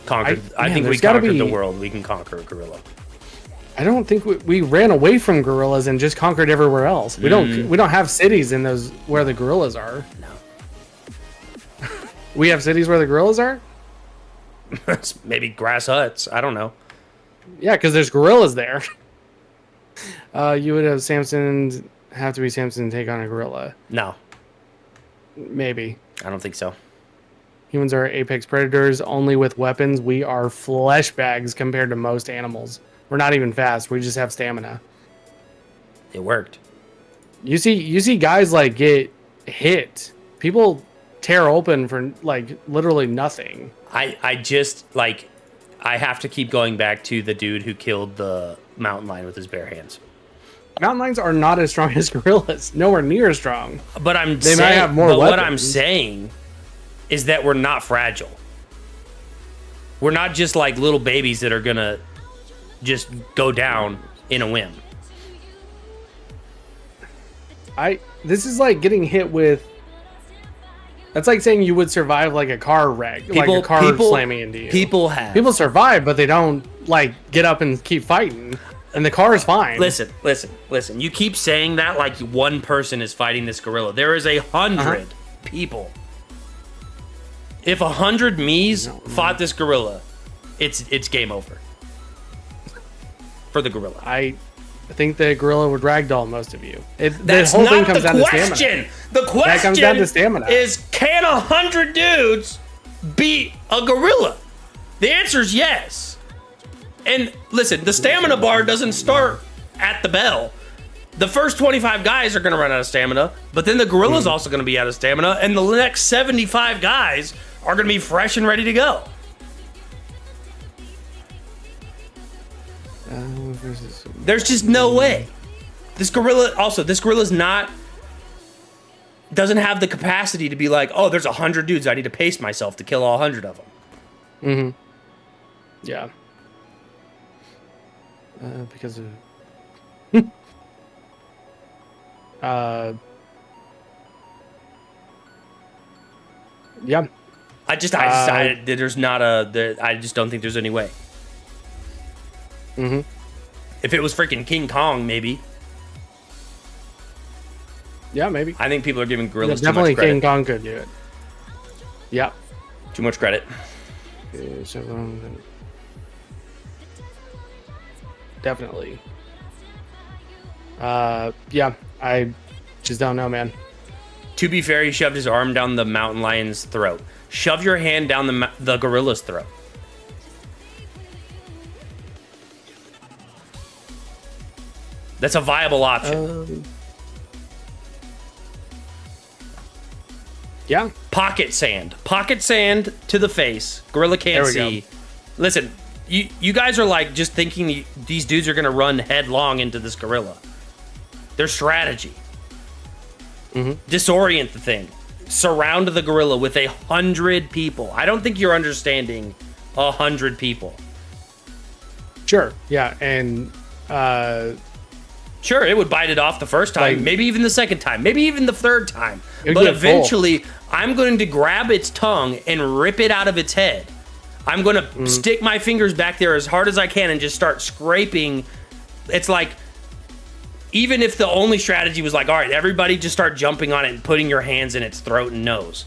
conquered. I think we conquered the world. We can conquer a gorilla. I don't think we ran away from gorillas and just conquered everywhere else. We don't have cities in those where the gorillas are. No. We have cities where the gorillas are? Maybe grass huts. I don't know. Yeah, because there's gorillas there. You would have have to be Samson to take on a gorilla. No. Maybe. I don't think so. Humans are apex predators only with weapons. We are flesh bags compared to most animals. We're not even fast. We just have stamina. It worked. You see guys like get hit. People tear open for like literally nothing. I just like I have to keep going back to the dude who killed the mountain lion with his bare hands. Mountain lions are not as strong as gorillas. Nowhere near as strong. But might have more weapons. What I'm saying is that we're not fragile. We're not just like little babies that are gonna just go down in a whim. This is like getting hit with. That's like saying you would survive like a car wreck, slamming into you. People survive, but they don't like get up and keep fighting. And the car is fine. Listen. You keep saying that like one person is fighting this gorilla. There is 100 people. If 100 me's fought this gorilla, it's game over for the gorilla. I think the gorilla would ragdoll most of you. That's the whole not thing comes the down question. To stamina. The question comes down to stamina. Is can 100 dudes beat a gorilla? The answer is yes. And listen, the stamina bar doesn't start at the bell. The first 25 guys are going to run out of stamina, but then the gorilla's also going to be out of stamina, and the next 75 guys are going to be fresh and ready to go. There's just no way. This gorilla's doesn't have the capacity to be like, oh, there's 100 dudes. I need to pace myself to kill all 100 of them. Mm-hmm. Yeah. Because of... yeah. I decided that there's not I just don't think there's any way. Mm-hmm. If it was freaking King Kong, maybe. Yeah, maybe. I think people are giving gorillas too definitely much credit. King Kong could do it. Yeah. Too much credit. Okay, so, definitely. Yeah, I just don't know, man. To be fair, he shoved his arm down the mountain lion's throat. Shove your hand down the gorilla's throat. That's a viable option. Yeah. Pocket sand. Pocket sand to the face. Gorilla can't see. Go. Listen, you guys are like just thinking these dudes are going to run headlong into this gorilla. Their strategy. Mm-hmm. Disorient the thing. Surround the gorilla with 100 people. I don't think you're understanding 100 people. Sure. Yeah. And, sure, it would bite it off the first time, like, maybe even the second time, maybe even the third time. But get eventually, I'm going to grab its tongue and rip it out of its head. I'm going to stick my fingers back there as hard as I can and just start scraping. It's like, even if the only strategy was like, all right, everybody just start jumping on it and putting your hands in its throat and nose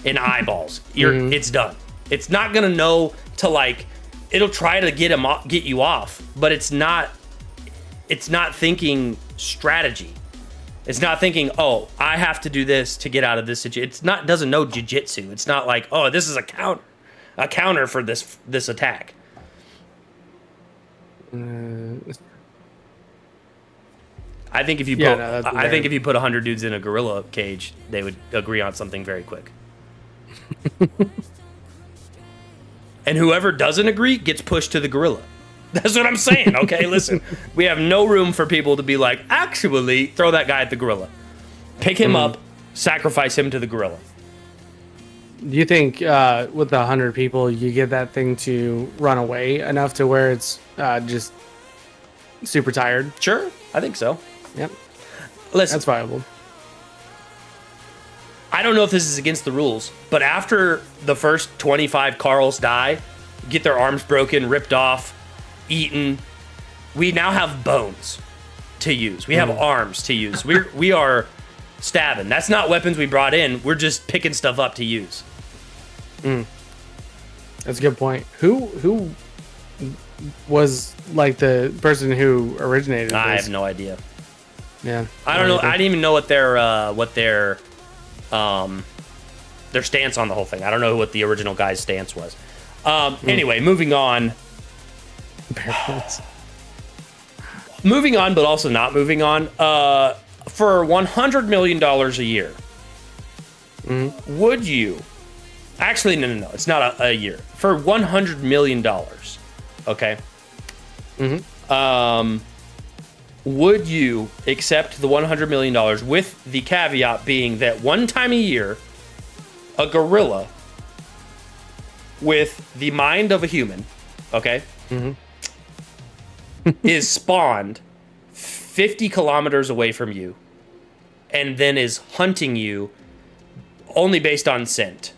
and eyeballs, it's done. It's not going to know to like, it'll try to get you off, but it's not thinking strategy. It's not thinking, oh, I have to do this to get out of this situation. It doesn't know jiu-jitsu. It's not like, oh, this is a counter for this attack. I think if you put 100 dudes in a gorilla cage, they would agree on something very quick. And whoever doesn't agree gets pushed to the gorilla. That's what I'm saying, okay? Listen, we have no room for people to be like, actually, throw that guy at the gorilla. Pick him up, sacrifice him to the gorilla. Do you think with the 100 people, you get that thing to run away enough to where it's just super tired? Sure, I think so. Yep. Listen, that's viable. I don't know if this is against the rules, but after the first 25 Carls die, get their arms broken, ripped off, eaten, we now have bones to use. We have arms to use. We are stabbing. That's not weapons we brought in. We're just picking stuff up to use. That's a good point. Who was like the person who originated this? I have no idea. Yeah. I don't know. I didn't even know what their stance on the whole thing. I don't know what the original guy's stance was. Anyway, moving on. Moving on, but also not moving on. For $100 million a year, would you... Actually, no. It's not a year. For $100 million, okay? Would you accept the $100 million with the caveat being that one time a year, a gorilla with the mind of a human, okay, is spawned 50 kilometers away from you and then is hunting you only based on scent?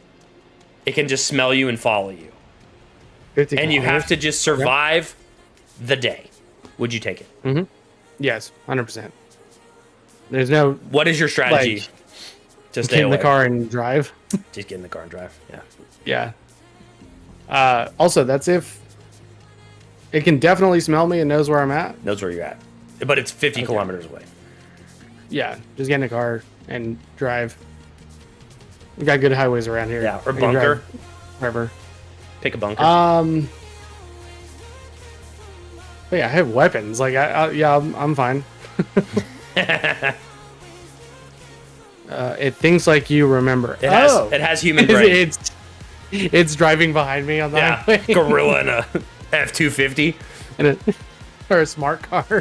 It can just smell you and follow you. 50 and you have to just survive the day. Would you take it? Yes, 100%. There's no... What is your strategy like, to stay get in away? the car and drive? Just get in the car and drive, yeah. Yeah. Also, that's if... It can definitely smell me and knows where I'm at. Knows where you're at. But it's 50 kilometers away. Yeah, just get in the car and drive. We got good highways around here. Yeah, or bunker. Forever. Pick a bunker. But yeah, I have weapons. Like, I'm fine. It thinks like you remember. It has human brain. It's driving behind me on the highway. Gorilla in a F-250. Or a smart car.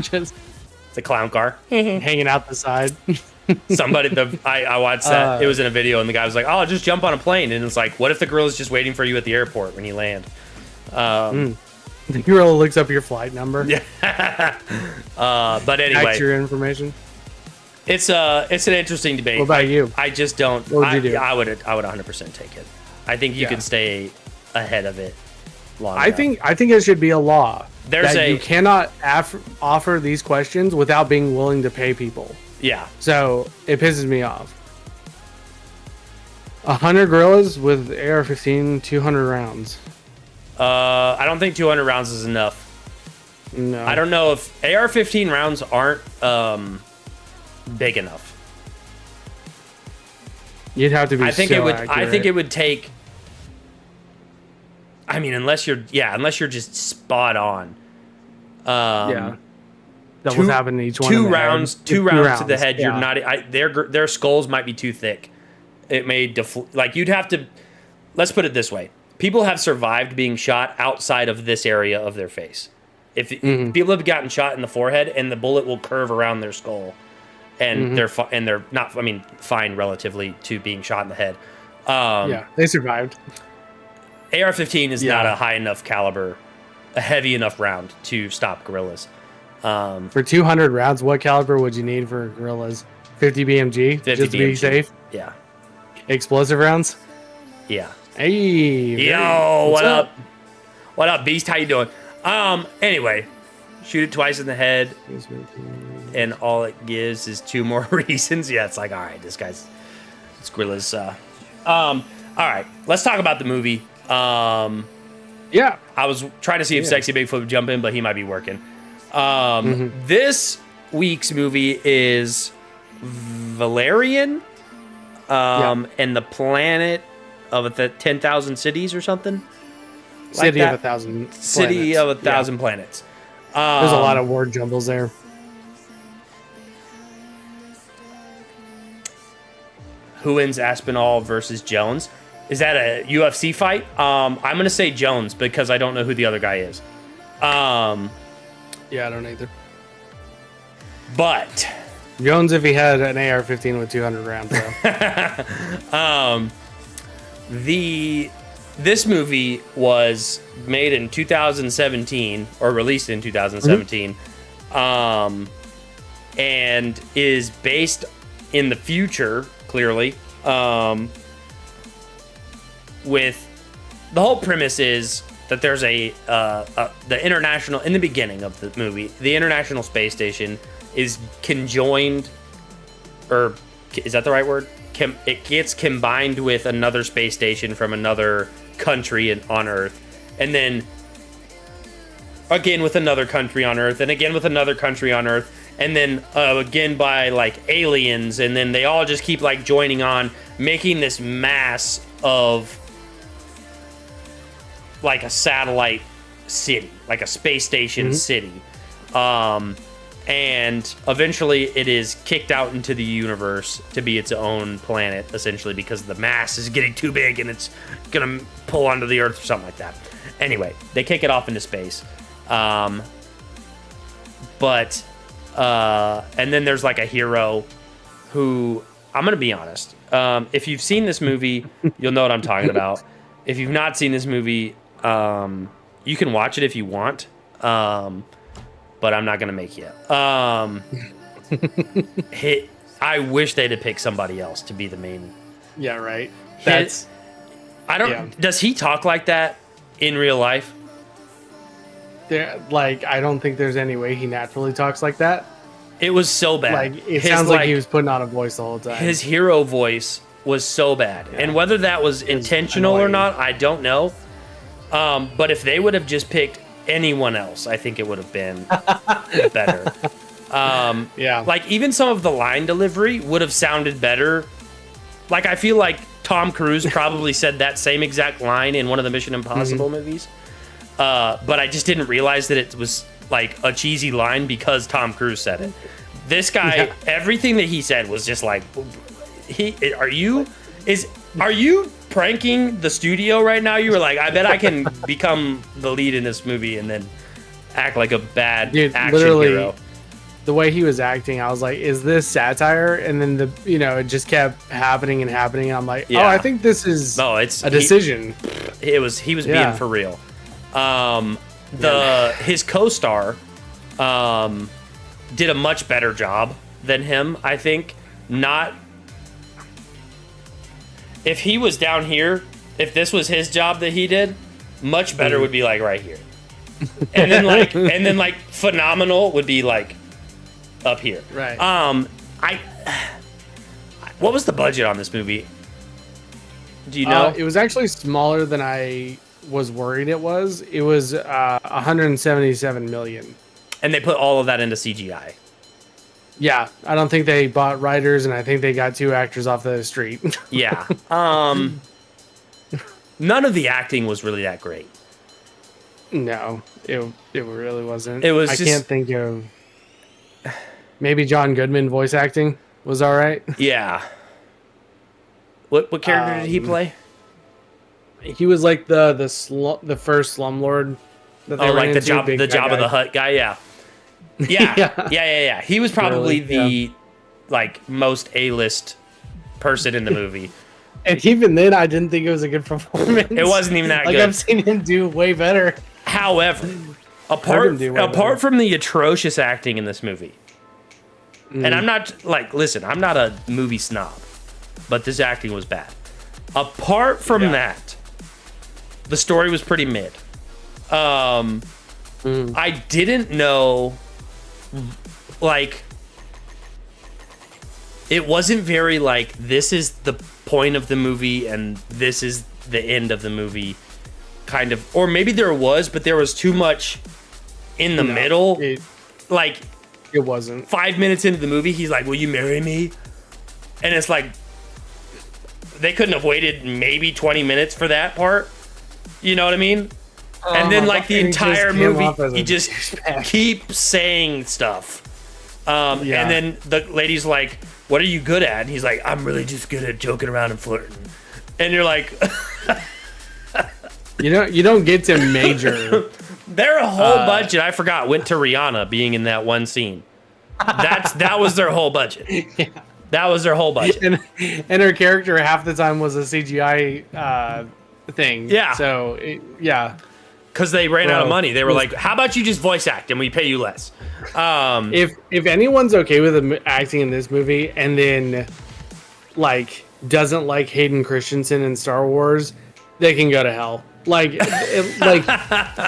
Just It's a clown car. hanging out the side. Somebody, I watched that. It was in a video, and the guy was like, "Oh, just jump on a plane." And it's like, what if the gorilla's just waiting for you at the airport when you land? The gorilla looks up your flight number. Yeah. But anyway, That's your information. it's an interesting debate. What about you? I just don't. What would you do? I would 100% take it. I think you can stay ahead of it. I think it should be a law. You cannot offer these questions without being willing to pay people. Yeah. So it pisses me off. 100 gorillas with AR-15, 200 rounds. I don't think 200 rounds is enough. No. I don't know if AR-15 rounds aren't big enough. You'd have to be. I think it would take. I mean, unless you're just spot on. That was happening each one. Two rounds to the head. Yeah. You're not. Their skulls might be too thick. It may like you'd have to. Let's put it this way: people have survived being shot outside of this area of their face. If people have gotten shot in the forehead and the bullet will curve around their skull, and they're not. I mean, fine relatively to being shot in the head. They survived. AR-15 is not a high enough caliber, a heavy enough round to stop gorillas. For 200 rounds, what caliber would you need for gorillas? 50 BMG? 50 just to be BMG. safe? Yeah. Explosive rounds? Yeah. Hey. Yo, what up? What up, Beast? How you doing? Anyway, shoot it twice in the head, and all it gives is 2 more reasons. Yeah, it's like, all right, this gorilla's. All right, let's talk about the movie. Yeah. I was trying to see if Sexy Bigfoot would jump in, but he might be working. This week's movie is Valerian, and the planet of the 10,000 cities or something. City of 1,000 planets. City of 1,000 planets. There's a lot of word jumbles there. Who wins Aspinall versus Jones? Is that a UFC fight? I'm going to say Jones because I don't know who the other guy is. Yeah, I don't either. But Jones, if he had an AR-15 with 200 rounds, though. This movie was made in 2017 or released in 2017, and is based in the future. Clearly, with the whole premise is that there's the international in the beginning of the movie, the International Space Station is conjoined, or is that the right word? It gets combined with another space station from another country on Earth, and then again with another country on Earth, and again with another country on Earth, and then again by like aliens, and then they all just keep like joining on, making this mass of like a satellite city, like a space station city. And eventually it is kicked out into the universe to be its own planet, essentially, because the mass is getting too big and it's going to pull onto the Earth or something like that. Anyway, they kick it off into space. And then there's like a hero who, I'm going to be honest, if you've seen this movie, you'll know what I'm talking about. If you've not seen this movie, you can watch it if you want. But I'm not gonna make you. I wish they'd have picked somebody else to be the main. Yeah, right. Does he talk like that in real life? I don't think there's any way he naturally talks like that. It was so bad. Like it sounds like he was putting on a voice the whole time. His hero voice was so bad, and whether that was intentional or not, I don't know. But if they would have just picked anyone else, I think it would have been better. Like even some of the line delivery would have sounded better. Like I feel like Tom Cruise probably said that same exact line in one of the Mission Impossible movies. But I just didn't realize that it was like a cheesy line because Tom Cruise said it. This guy, everything that he said was just like, are you pranking the studio right now? You were like, I bet I can become the lead in this movie and then act like a bad action hero. The way he was acting, I was like, is this satire? And then it just kept happening and happening. And I'm like, oh, I think this is a decision. He was being for real. His co-star did a much better job than him, I think. If he was down here, if this was his job that he did, much better would be like right here. And then like phenomenal would be like up here. Right. What was the budget on this movie? Do you know? It was actually smaller than I was worried it was. It was 177 million. And they put all of that into CGI. Yeah, I don't think they bought writers, and I think they got 2 actors off the street. Yeah. None of the acting was really that great. No, it really wasn't. It was. I can't think of. Maybe John Goodman voice acting was all right. Yeah. What character did he play? He was like the first slumlord. That they like the Jabba of the Hutt guy. Yeah. Yeah. He was probably the like most A-list person in the movie. And even then, I didn't think it was a good performance. It wasn't even that good. I've seen him do way better. However, apart from the atrocious acting in this movie, and I'm not like, listen, I'm not a movie snob, but this acting was bad. Apart from that, the story was pretty mid. I didn't know, like, it wasn't very like, this is the point of the movie and this is the end of the movie, kind of. Or maybe there was, but there was too much in the middle. It wasn't. 5 minutes into the movie, he's like, will you marry me? And it's like, they couldn't have waited maybe 20 minutes for that part. You know what I mean? And then like the entire movie, he just keeps saying stuff. And then the lady's like, what are you good at? And he's like, I'm really just good at joking around and flirting. And you're like, you don't get to major. Their whole budget, I forgot, went to Rihanna being in that one scene. That was their whole budget. Yeah. That was their whole budget. And her character half the time was a CGI thing. Yeah. So because they ran out of money. They were like, how about you just voice act and we pay you less? If anyone's okay with acting in this movie and then like doesn't like Hayden Christensen in Star Wars, they can go to hell. Like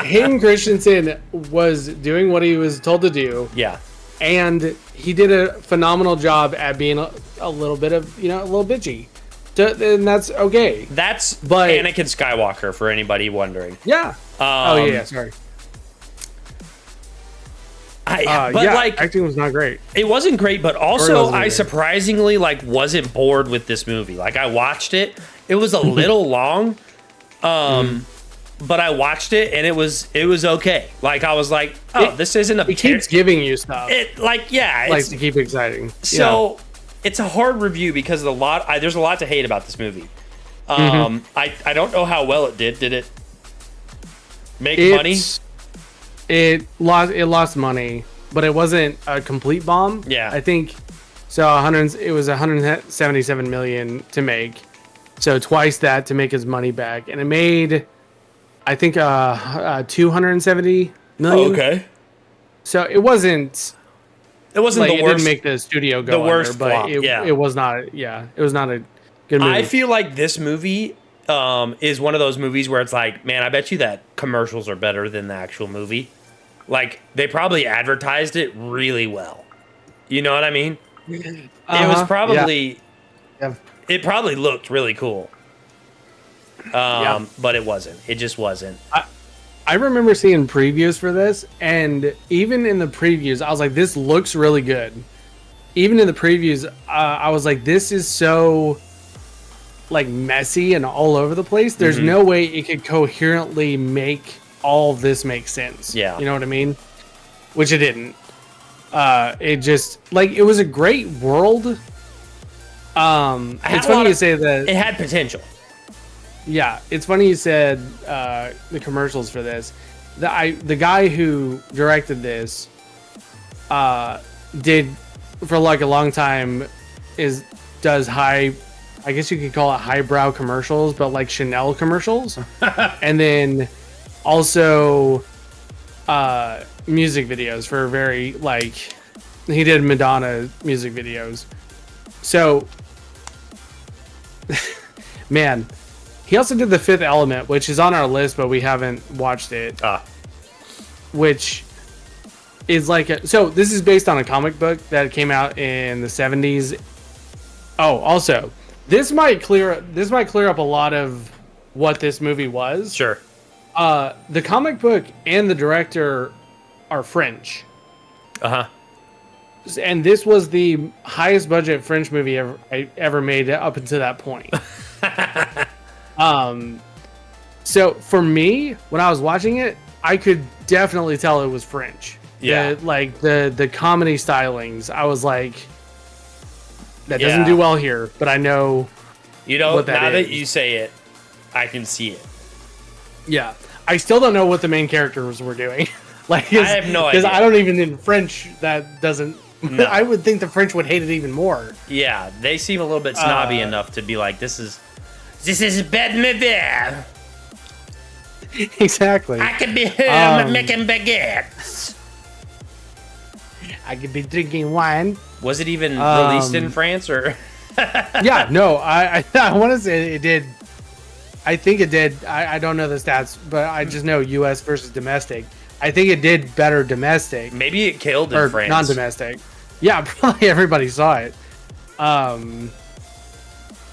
Hayden Christensen was doing what he was told to do. Yeah. And he did a phenomenal job at being a little bit of, a little bitchy. And that's okay. But Anakin Skywalker, for anybody wondering. Yeah. Sorry. Acting was not great. It wasn't great, but also I surprisingly wasn't bored with this movie. Like I watched it. It was a little long. But I watched it and it was okay. Like I was like, this isn't a. It keeps giving you stuff. It's to keep it exciting. So it's a hard review because there's a lot to hate about this movie. I don't know how well it did. Did it make money? It lost money, but it wasn't a complete bomb. Yeah, I think so. It was 177 million to make, so twice that to make his money back, and it made, I think, 270 million. Oh, okay. So it wasn't the worst. It didn't make the studio go the worst under, flop, but it was not. Yeah, it was not a good movie. I feel like this movie is one of those movies where it's like, man, I bet you that commercials are better than the actual movie. Like they probably advertised it really well. You know what I mean? It was probably. Yeah. It probably looked really cool. But it wasn't. It just wasn't. I remember seeing previews for this, and even in the previews, I was like, this looks really good. Even in the previews, I was like, this is so like messy and all over the place. There's no way it could coherently make all of this make sense. Yeah. You know what I mean? Which it didn't. It just like it was a great world. It's funny you say that. It had potential. Yeah, it's funny you said the commercials for this. The guy who directed this did for like a long time does high, I guess you could call it highbrow commercials, but like Chanel commercials, and then also music videos for very like he did Madonna music videos. So man. He also did The Fifth Element, which is on our list, but we haven't watched it. Which is like so this is based on a comic book that came out in the 70s. Oh, also, this might clear up a lot of what this movie was. Sure. The comic book and the director are French. And this was the highest budget French movie ever made up until that point. So for me, when I was watching it, I could definitely tell it was French. Yeah. The comedy stylings, I was like, that doesn't do well here, but I know. You know, what that now is. that you say it, I can see it. Yeah. I still don't know what the main characters were doing. Like, I have no idea. Because I don't even in French, that doesn't. No. I would think the French would hate it even more. Yeah, they seem a little bit snobby enough to be like, this is bad movie. Exactly. I could be home making baguettes. I could be drinking wine. Was it even released in France or? Yeah, no, I want to say it did. I think it did. I don't know the stats, but I just know U.S. versus domestic. I think it did better domestic. Maybe it killed in or France. non-domestic. Yeah, probably everybody saw it.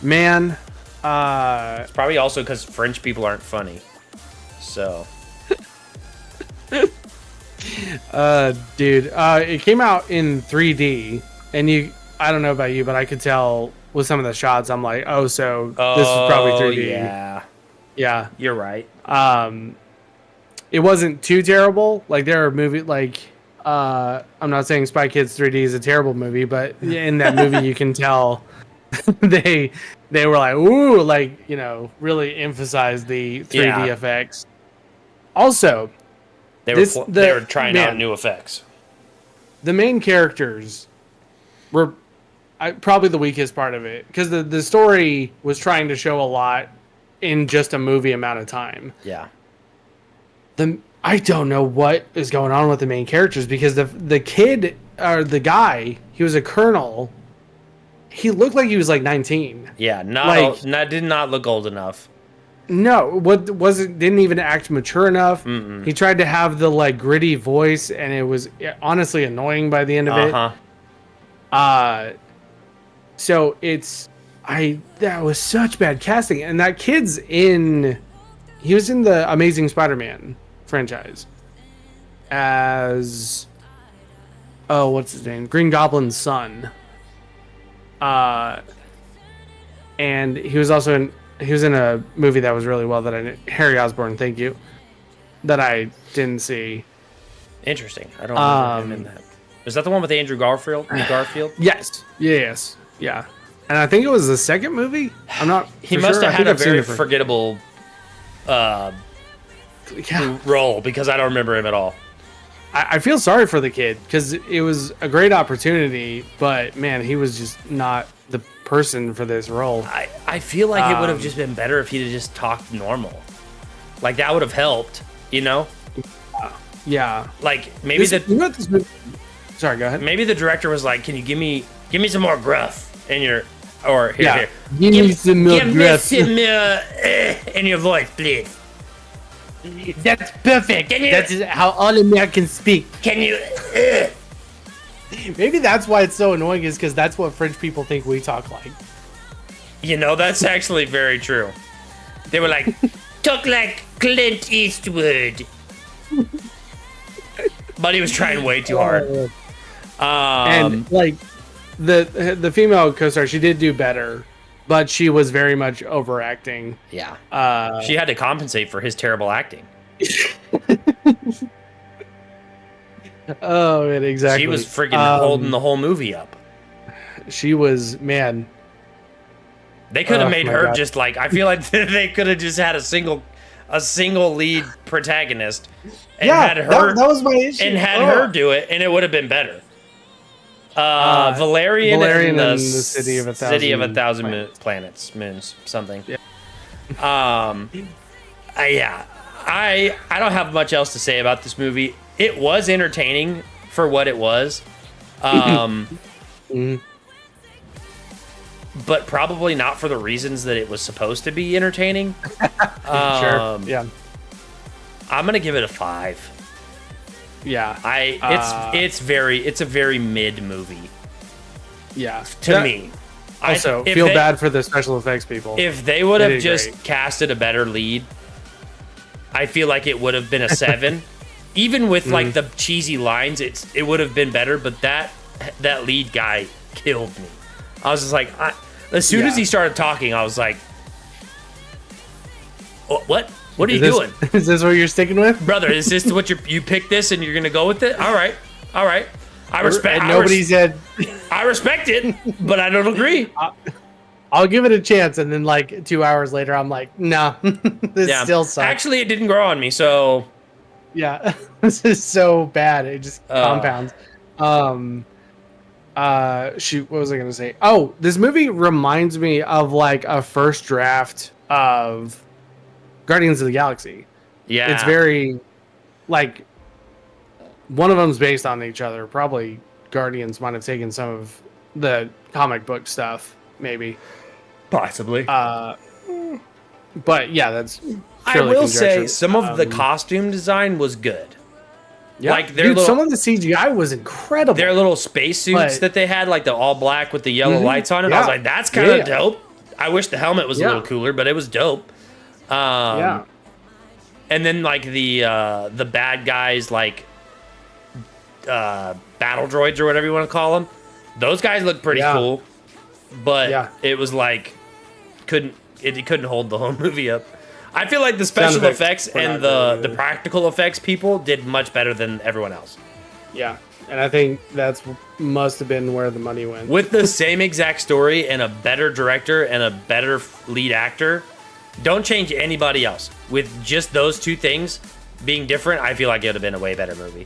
Man, It's probably also because French people aren't funny. So. dude, it came out in 3D, and I don't know about you, but I could tell with some of the shots, I'm like, this is probably 3D. Yeah. You're right. It wasn't too terrible. Like there are movies like I'm not saying Spy Kids 3D is a terrible movie, but in that movie you can tell they were like, ooh, like, you know, really emphasize the 3D effects. Also, They were trying out new effects. The main characters were probably the weakest part of it because the story was trying to show a lot in just a movie amount of time. Yeah. I don't know what is going on with the main characters because the kid or the guy, he was a colonel. He looked like he was like 19. Yeah, did not look old enough. No, didn't even act mature enough. Mm-mm. He tried to have the like gritty voice, and it was honestly annoying by the end of it. So that was such bad casting, and that kid's he was in the Amazing Spider-Man franchise as what's his name? Green Goblin's son. And he was also in a movie that was really well that Harry Osborn, thank you, that I didn't see. Interesting. I don't remember him in that. Is that the one with Andrew Garfield? Yes. Yes. Yeah. And I think it was the second movie. I'm not. He must have had a very forgettable role because I don't remember him at all. I feel sorry for the kid because it was a great opportunity, but man, he was just not the person for this role. I feel like it would have just been better if he'd have just talked normal. Like that would have helped, you know? Yeah. Like maybe this movie. Sorry, go ahead. Maybe the director was like, "Can you give me some more gruff in your here? Give me some more gruff in your voice, please." That's perfect. That's how all Americans speak. Can you? Maybe that's why it's so annoying, is because that's what French people think we talk like. You know, that's actually very true. They were like, talk like Clint Eastwood. But he was trying way too hard. And like the female co-star, she did do better. but she was very much overacting. Yeah. She had to compensate for his terrible acting. Oh, man, exactly. She was freaking holding the whole movie up. She was, man. They could have made her God. just like, I feel like they could have just had a single lead protagonist and had her that was my issue. and had her do it, and it would have been better. Valerian and the City of a Thousand Planets, moons, something. Yeah. Yeah. I don't have much else to say about this movie. It was entertaining for what it was. But probably not for the reasons that it was supposed to be entertaining. Sure. Yeah. I'm gonna give it a 5. Yeah. It's a very mid movie Yeah. to me. Also, if feel they- bad for the special effects people. If they would They have did just great. casted a better lead, I feel like it would have been a 7. Even with like the cheesy lines, it would have been better. But that lead guy killed me. I was just like, as soon as he started talking, I was like, what? What are you doing, Is this what you're sticking with? brother? Is this what you picked this and you're gonna go with it? All right. I respect. And nobody said. I respect it, but I don't agree. I'll give it a chance, and then like 2 hours later, I'm like, no, this still sucks. Actually, it didn't grow on me, so Yeah, this is so bad. It just compounds. Shoot, what was I gonna say? Oh, this movie reminds me of like a first draft of Guardians of the Galaxy. yeah, It's very like one of them's based on each other. Probably Guardians might have taken some of the comic book stuff, maybe. possibly. But yeah, that's. I purely will say conjecture. some of the costume design was good. Yeah. Like their Dude, little, some of the CGI was incredible. their little spacesuits But- that they had, like the all black with the yellow lights on it. I Yeah. was like, that's kind of Yeah. dope. I wish the helmet was a Yeah. little cooler, but it was dope. Yeah. And then like the bad guys, like battle droids or whatever you want to call them. Those guys look pretty Yeah. cool, but Yeah. it was like it couldn't hold the whole movie up. I feel like the special Sound effects effects were and not the very practical effects people did much better than everyone else. Yeah. And I think that's must have been where the money went. With the same exact story and a better director and a better lead actor, don't change anybody else. With just those two things being different, I feel like it would have been a way better movie.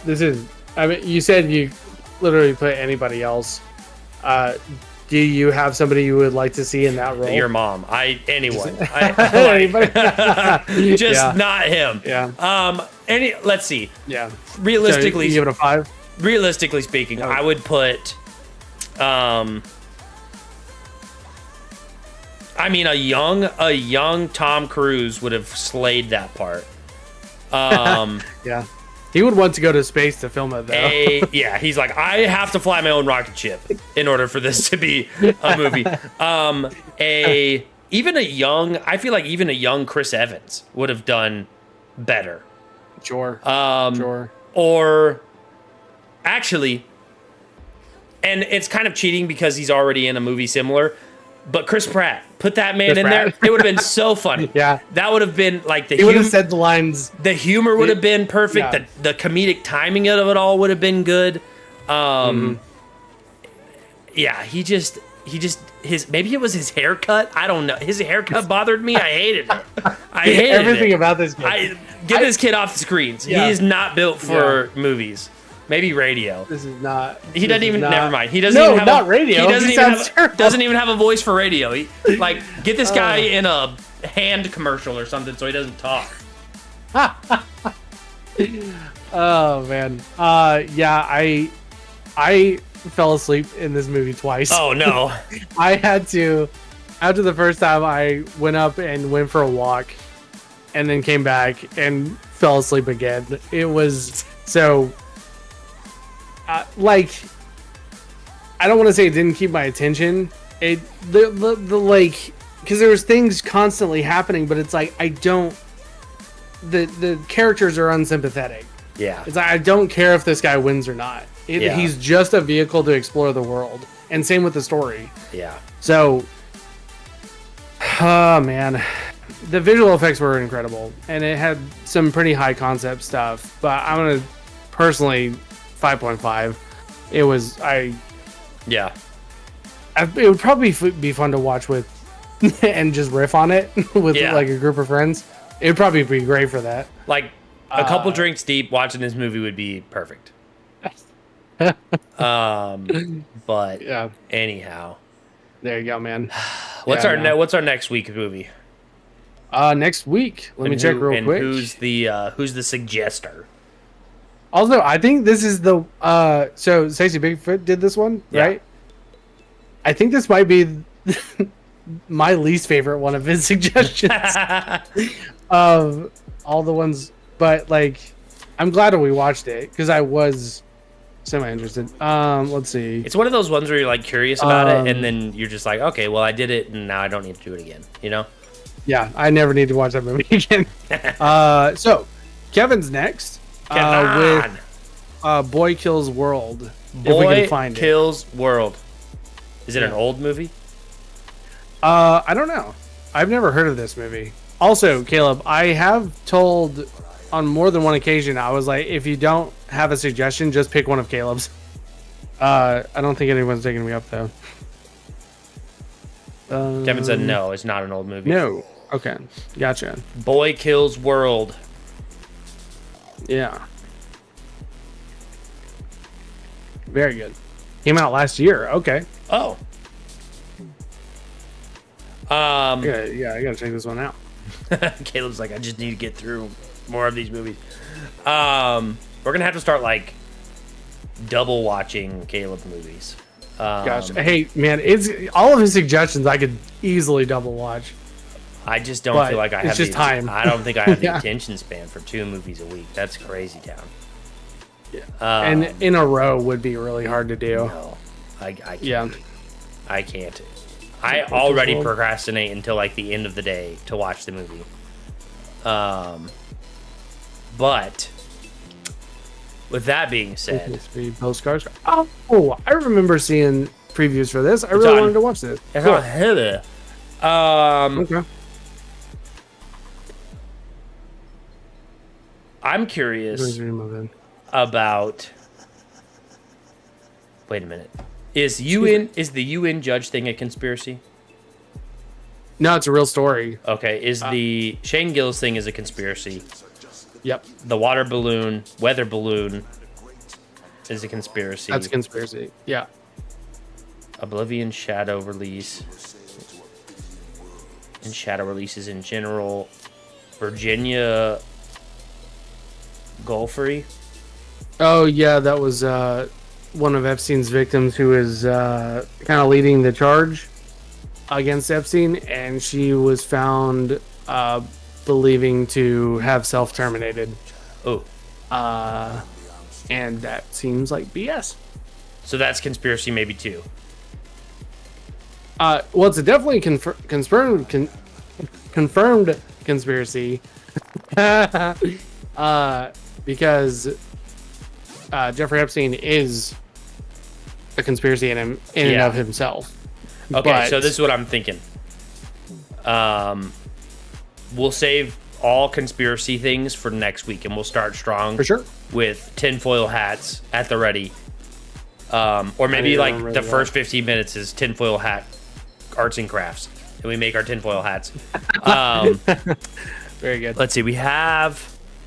This is. I mean, you said you literally put anybody else. Do you have somebody you would like to see in that role? Your mom, anyone, Anybody? just Yeah. not him. Yeah. Let's see. Yeah. Realistically, So you give it a 5. realistically speaking, I would put, I mean, a young Tom Cruise would have slayed that part. Yeah. He would want to go to space to film it, though. Yeah, he's like, I have to fly my own rocket ship in order for this to be a movie. I feel like even a young Chris Evans would have done better. Sure. Sure. Or actually, and it's kind of cheating because he's already in a movie similar, but Chris Pratt, put that man in there. It would have been so funny. Yeah. That would have been like He would have said the lines. the humor would have been perfect. Yeah. The comedic timing of it all would have been good. Yeah, he just maybe it was his haircut. I don't know. His haircut bothered me. I hated it. I hated Everything it. about this kid. Get this kid off the screens. Yeah. He is not built for movies. Maybe radio. This is not. He doesn't even. Never mind. He doesn't No, even have not a, radio. He doesn't He even sounds have. terrible. Doesn't even have a voice for radio. Like get this guy in a hand commercial or something so he doesn't talk. Oh man. Yeah. I fell asleep in this movie twice. Oh no. I had to. After the first time, I went up and went for a walk, and then came back and fell asleep again. It was so. Like, I don't want to say it didn't keep my attention. The like, because there was things constantly happening, but it's like I don't. The characters are unsympathetic. Yeah. It's like I don't care if this guy wins or not. Yeah. He's just a vehicle to explore the world, and same with the story. Yeah. So, oh man, the visual effects were incredible, and it had some pretty high concept stuff. But I'm gonna personally 5.5. It was Yeah. it would probably be fun to watch with and just riff on it with like a group of friends. It would probably be great for that. Like a couple drinks deep, watching this movie would be perfect. But Yeah, anyhow, there you go, man. what's Yeah, our no. what's our next week's movie? Next week, let me check real quick. Who's the suggester? Also, I think this is the so Stacey Bigfoot did this one, Yeah. right? I think this might be my least favorite one of his suggestions of all the ones, but like I'm glad that we watched it because I was semi interested. Let's see. It's one of those ones where you're like curious about it, and then you're just like, okay, well I did it, and now I don't need to do it again. You know? Yeah, I never need to watch that movie again. So Kevin's next with Boy Kills World. If we Boy can find it. Kills World. Is it an old movie? I don't know. I've never heard of this movie. Also, Caleb, I have told on more than one occasion, I was like, if you don't have a suggestion, just pick one of Caleb's. I don't think anyone's taking me up though. Kevin said no, it's not an old movie. No. Okay. Gotcha. Boy Kills World. Yeah. Very good. Came out last year. Okay. Oh. Yeah, I gotta check this one out. Caleb's like, I just need to get through more of these movies. We're gonna have to start like double watching Caleb movies. Gotcha. Hey, man, it's all of his suggestions I could easily double watch. I just don't But feel like I it's have just time. I don't think I have the Yeah. attention span for 2 movies a week. That's crazy town. And in a row would be really hard to do. No, I can't. Yeah. I can't. I already procrastinate until like the end of the day to watch the movie. But with that being said, Postcards. Oh, I remember seeing previews for this. I really on- wanted to watch this. it's Cool. not heavy. Okay. I'm curious about. Wait a minute. Is the UN judge thing a conspiracy? No, it's a real story. Okay. Is the Shane Gillis thing is a conspiracy? Yep, The weather balloon is a conspiracy. that's a conspiracy. Yeah. Oblivion Shadow release and Shadow releases in general. Virginia Golfrey. Oh yeah, that was one of Epstein's victims who is kind of leading the charge against Epstein, and she was found believing to have self-terminated. Oh, And that seems like BS. so that's conspiracy maybe too. Well, it's a definitely confirmed conspiracy. Because Jeffrey Epstein is a conspiracy in and Yeah. of himself. Okay, But- so this is what I'm thinking. We'll save all conspiracy things for next week, and we'll start strong For sure. with tinfoil hats at the ready. Or maybe need to like remember the that. first 15 minutes is tinfoil hat arts and crafts, and we make our tinfoil hats. Very good. Let's see, we have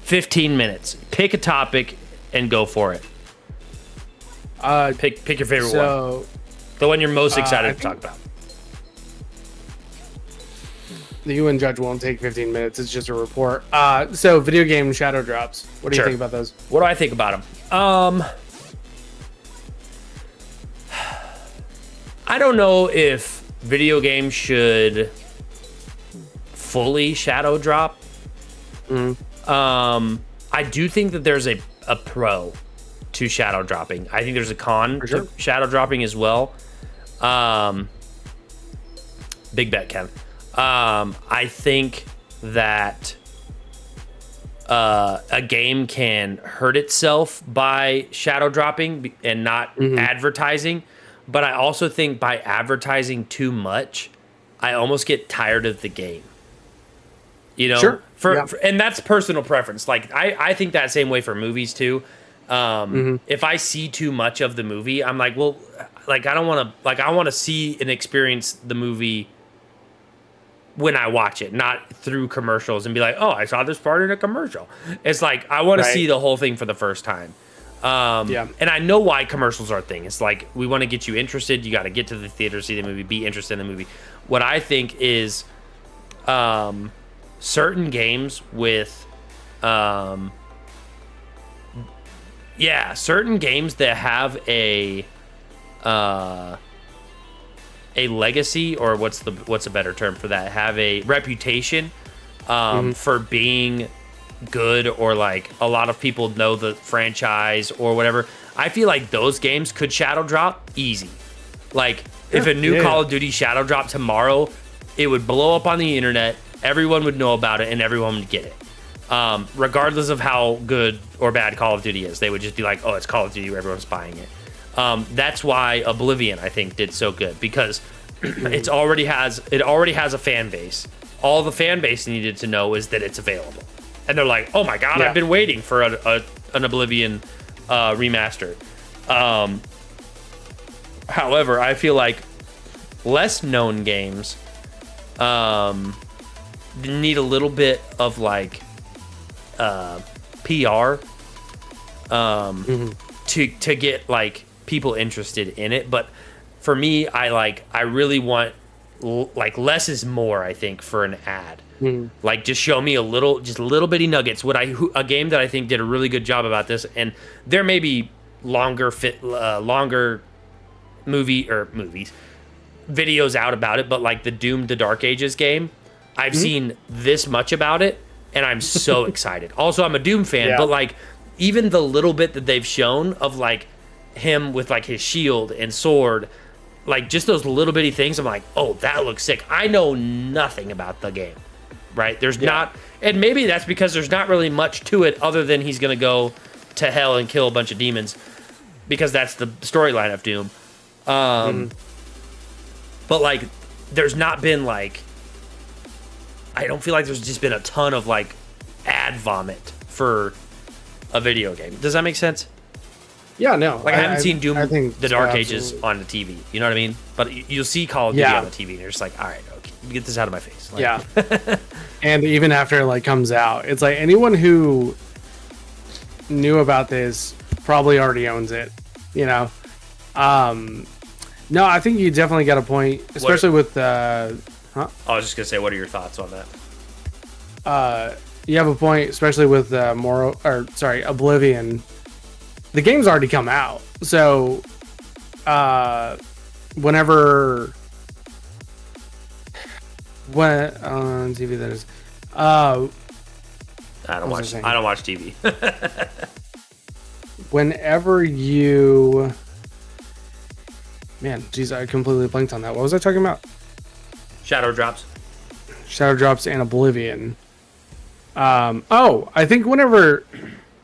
15 minutes. Pick a topic and go for it. Pick your favorite one. So The one you're most I excited to think- talk about. the UN judge won't take 15 minutes. It's just a report. So video game shadow drops. What do Sure. you think about those? What do I think about them? I don't know if video games should fully shadow drop. I do think that there's a pro to shadow dropping. I think there's a con For sure. to shadow dropping as well. Big bet, Kevin. I think that a game can hurt itself by shadow dropping and not advertising. but I also think by advertising too much, I almost get tired of the game. You know, Sure. And that's personal preference. Like I think that same way for movies too. If I see too much of the movie, I'm like, well, like I don't want to. Like I want to see and experience the movie when I watch it, not through commercials and be like, oh, I saw this part in a commercial. It's like I want to see the whole thing for the first time. And I know why commercials are a thing. It's like we want to get you interested. You got to get to the theater, see the movie, be interested in the movie. What I think is certain games with certain games that have a legacy, or what's a better term for that, have a reputation for being good, or like a lot of people know the franchise or whatever. I feel like those games could shadow drop easy. Like if a new Call of Duty shadow dropped tomorrow, it would blow up on the internet, everyone would know about it, and everyone would get it. Regardless of how good or bad Call of Duty is, they would just be like, oh, it's Call of Duty, everyone's buying it. That's why Oblivion, I think, did so good, because it already has a fan base. All the fan base needed to know is that it's available, and they're like, "Oh my god, I've been waiting for an Oblivion remaster." However, I feel like less known games need a little bit of like PR to get like people interested in it. But for me, I really want like less is more, I think, for an ad. Like just show me just little bitty nuggets. A game that I think did a really good job about this, and there may be longer movies videos out about it, but like the Doom the Dark Ages game, I've seen this much about it, and I'm so excited. Also, I'm a Doom fan, but like even the little bit that they've shown of like him with like his shield and sword, like just those little bitty things, I'm like, oh, that looks sick. I know nothing about the game, right? There's not, and maybe that's because there's not really much to it other than he's gonna go to hell and kill a bunch of demons, because that's the storyline of Doom. But like there's not been like, I don't feel like there's just been a ton of like ad vomit for a video game. Does that make sense? Yeah, no. Like I haven't seen Doom the Dark Ages absolutely on the TV. You know what I mean? But you'll see Call of Duty on the TV, and you're just like, all right, okay, get this out of my face. Like, And even after it like comes out, it's like anyone who knew about this probably already owns it. You know. No, I think you definitely got a point, especially with. I was just gonna say, what are your thoughts on that? You have a point, especially with Oblivion. The game's already come out, so when on TV that is, I don't watch TV. Whenever you, man, geez, I completely blanked on that. What was I talking about? Shadow drops And Oblivion. I think whenever,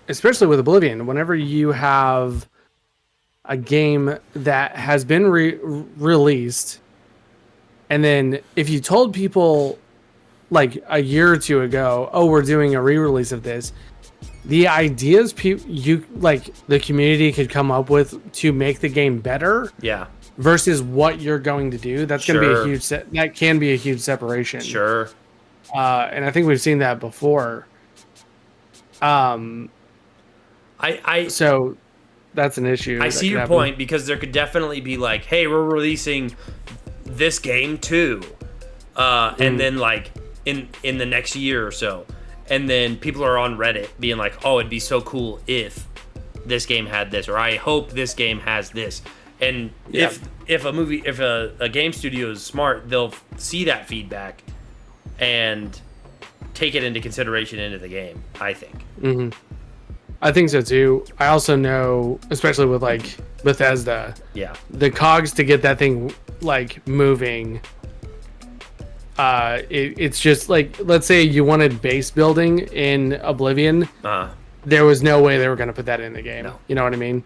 especially with Oblivion, whenever you have a game that has been released, and then if you told people like a year or two ago, oh, we're doing a re-release of this, the ideas the community could come up with to make the game better, versus what you're going to do, that's going to be a huge that can be a huge separation. Sure. And I think we've seen that before. So that's an issue. I see your point, because there could definitely be like, hey, we're releasing this game too, and then like in the next year or so, and then people are on Reddit being like, oh, it'd be so cool if this game had this, or I hope this game has this. And if a game studio is smart, they'll see that feedback and take it into consideration into the game, I think. I think so too. I also know, especially with like Bethesda, the cogs to get that thing like moving. It's just like, let's say you wanted base building in Oblivion. There was no way they were going to put that in the game. No. You know what I mean?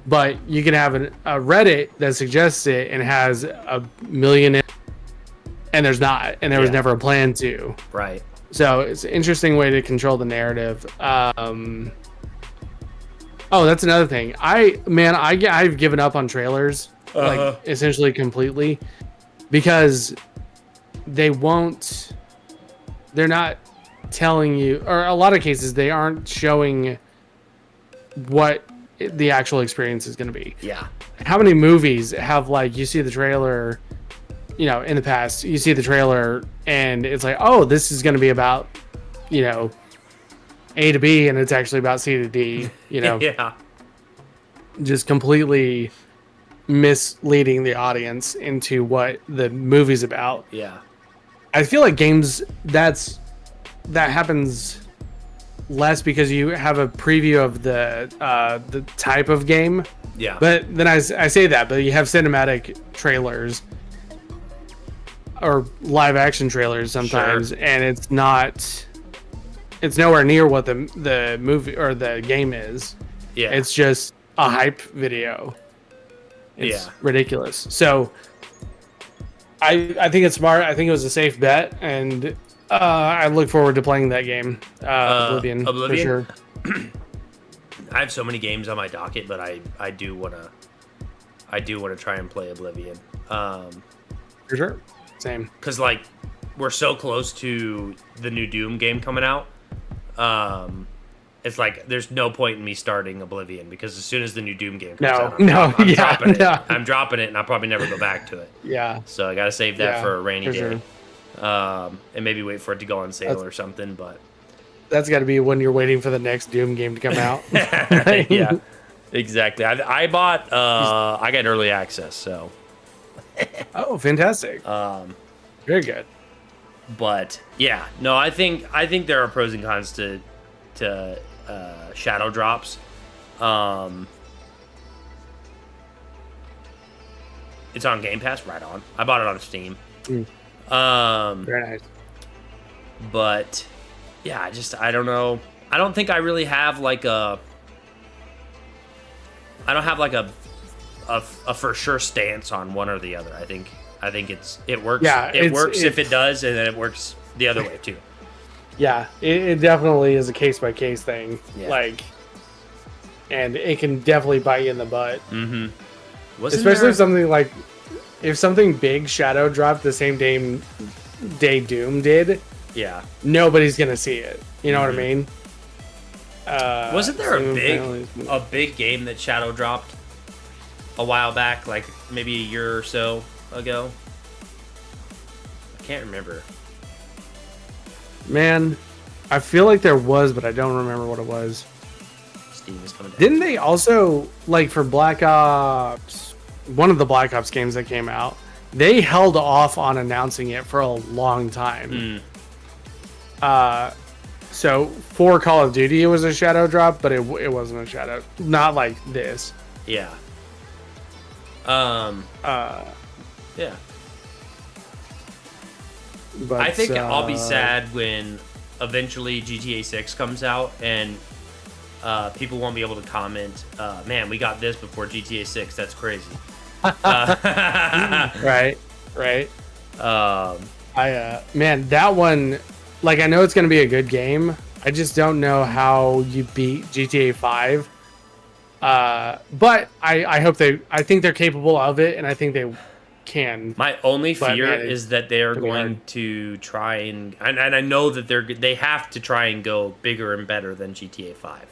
but you can have a Reddit that suggests it and has a million, and there's not, and there was never a plan to. Right. So it's an interesting way to control the narrative. Oh, that's another thing. I've given up on trailers, like essentially completely, because they're not telling you, or a lot of cases they aren't showing what the actual experience is going to be. Yeah. How many movies have, like, you see the trailer, you know, in the past, you see the trailer and it's like, oh, this is going to be about, you know, A to B, and it's actually about C to D, you know. Yeah. Just completely misleading the audience into what the movie's about. Yeah. I feel like games, that happens less because you have a preview of the type of game. Yeah. But then I say that, but you have cinematic trailers or live action trailers sometimes, and it's nowhere near what the movie or the game is. Yeah. It's just a hype video. It's ridiculous. So I think it's smart. I think it was a safe bet, and I look forward to playing that game. Oblivion for sure. I have so many games on my docket, but I do want to try and play Oblivion. For sure. Same. Cuz like we're so close to the new Doom game coming out. It's like there's no point in me starting Oblivion, because as soon as the new Doom game comes out, I'm dropping it. I'm dropping it, and I'll probably never go back to it. Yeah. So I got to save that for a rainy day. Sure. And maybe wait for it to go on sale or something, but that's got to be when you're waiting for the next Doom game to come out. Yeah. Exactly. I bought I got early access, so oh, fantastic. Very good. But yeah, no, I think there are pros and cons to shadow drops. It's on Game Pass, right on. I bought it on Steam. Very nice. But yeah, I don't know. I don't think I really have like a for sure stance on one or the other. I think it works. Yeah, it works if it does, and then it works the other way too. Yeah, it definitely is a case by case thing. Yeah. Like, and it can definitely bite you in the butt. Mm-hmm. Especially if something big shadow dropped the same day Doom did. Yeah, nobody's gonna see it. You know what I mean? Wasn't there a big game that shadow dropped a while back, like maybe a year or so ago? I can't remember. Man, I feel like there was, but I don't remember what it was. Steam is coming down. Didn't they also, like, for Black Ops, one of the Black Ops games that came out, they held off on announcing it for a long time. So for Call of Duty, it was a shadow drop, but it wasn't a shadow. Not like this. Yeah. Yeah. But, I think I'll be sad when eventually GTA 6 comes out and people won't be able to comment, man, we got this before GTA 6. That's crazy. Right. Man, that one, like, I know it's going to be a good game. I just don't know how you beat GTA 5. But I think they're capable of it, and I think they can. My only fear is that they are going to try and I know that they have to try and go bigger and better than GTA 5.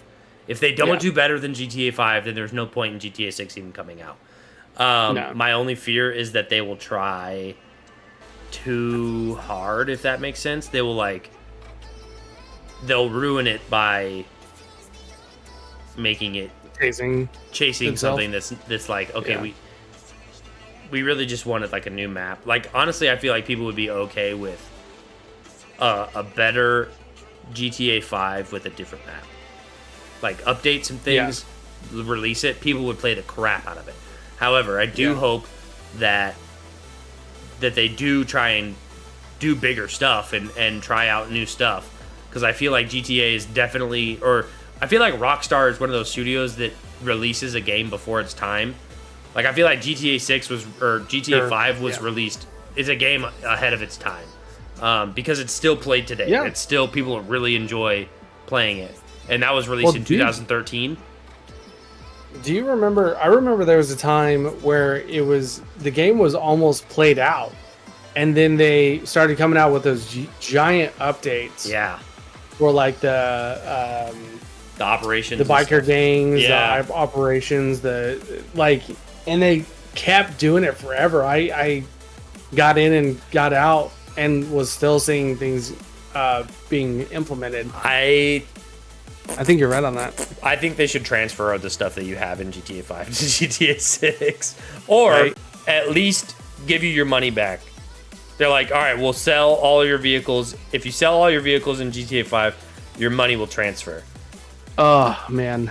If they don't do better than GTA 5, then there's no point in GTA 6 even coming out. No. My only fear is that they will try too hard, if that makes sense. They'll ruin it by making it chasing something that's like, okay, we really just wanted like a new map. Like, honestly, I feel like people would be okay with a better GTA 5 with a different map. Like, update some things, release it. People would play the crap out of it. However, I do hope that they do try and do bigger stuff and try out new stuff. Because I feel like GTA is definitely, or I feel like Rockstar is one of those studios that releases a game before its time. Like I feel like GTA 6 was or GTA 5 was released is a game ahead of its time. Because it's still played today. Yeah. It's still people really enjoy playing it. And that was released in 2013. Do you remember? I remember there was a time where the game was almost played out, and then they started coming out with those giant updates. Yeah. For like the operations, the biker gangs, Yeah. the operations, and they kept doing it forever. I got in and got out, and was still seeing things being implemented. I think you're right on that. I think they should transfer the stuff that you have in GTA 5 to GTA 6. Or at least give you your money back. They're like, all right, we'll sell all your vehicles. If you sell all your vehicles in GTA 5, your money will transfer. Oh, man.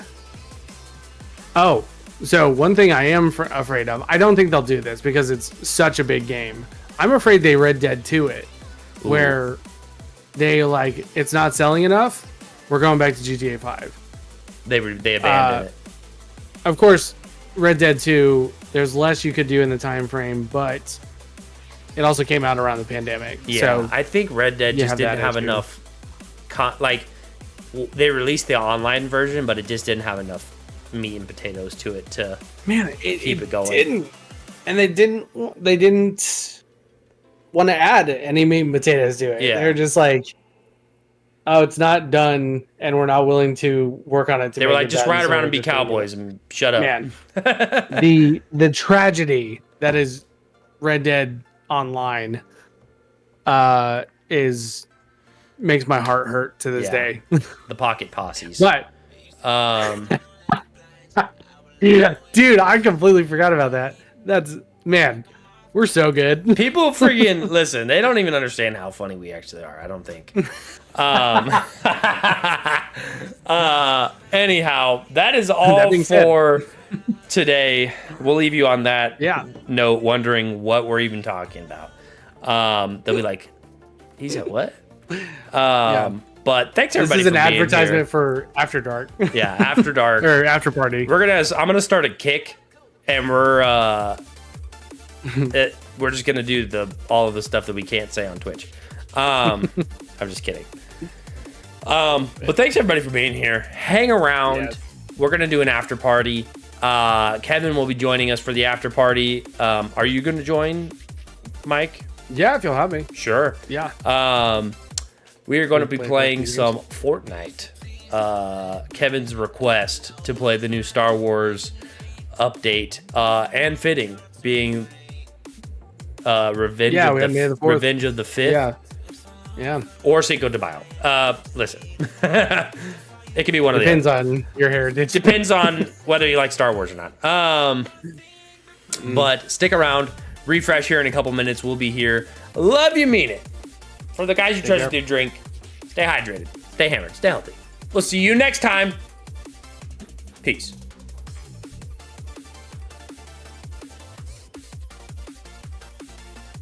Oh, so one thing I am afraid of, I don't think they'll do this because it's such a big game. I'm afraid they Red Dead 2 it, where they it's not selling enough. We're going back to GTA 5. They abandoned it. Of course, Red Dead 2, there's less you could do in the time frame, but it also came out around the pandemic. Yeah, so I think Red Dead just didn't have enough. They released the online version, but it just didn't have enough meat and potatoes to it to keep it going. Didn't, and they didn't want to add any meat and potatoes to it. Yeah. They're just like, oh, it's not done, and we're not willing to work on it. They were like, just ride around and be cowboys and shut up. Man, the tragedy that is Red Dead Online makes my heart hurt to this day. The pocket posses. But yeah, dude, I completely forgot about that. We're so good. People freaking listen. They don't even understand how funny we actually are. I don't think. Anyhow, that is all for today. We'll leave you on that note, wondering what we're even talking about. They'll be like, "He's at what?" But thanks everybody. This is an for being advertisement here. for After Dark. Yeah, After Dark or After Party. I'm gonna start a kick, and we're just gonna do all of the stuff that we can't say on Twitch. I'm just kidding. But thanks everybody for being here. Hang around. Yes. We're gonna do an after party. Kevin will be joining us for the after party. Are you gonna join, Mike? Yeah, if you'll have me. Sure. Yeah. We are going to be playing some Fortnite. Kevin's request to play the new Star Wars update, and fitting being Revenge of the Fifth. Yeah. Or Cinco de Mayo. Listen. It could be one of the Depends on your heritage. Depends on whether you like Star Wars or not. But stick around. Refresh here in a couple minutes. We'll be here. Love you, mean it. For the guys who trust with your drink, stay hydrated, stay hammered, stay healthy. We'll see you next time. Peace.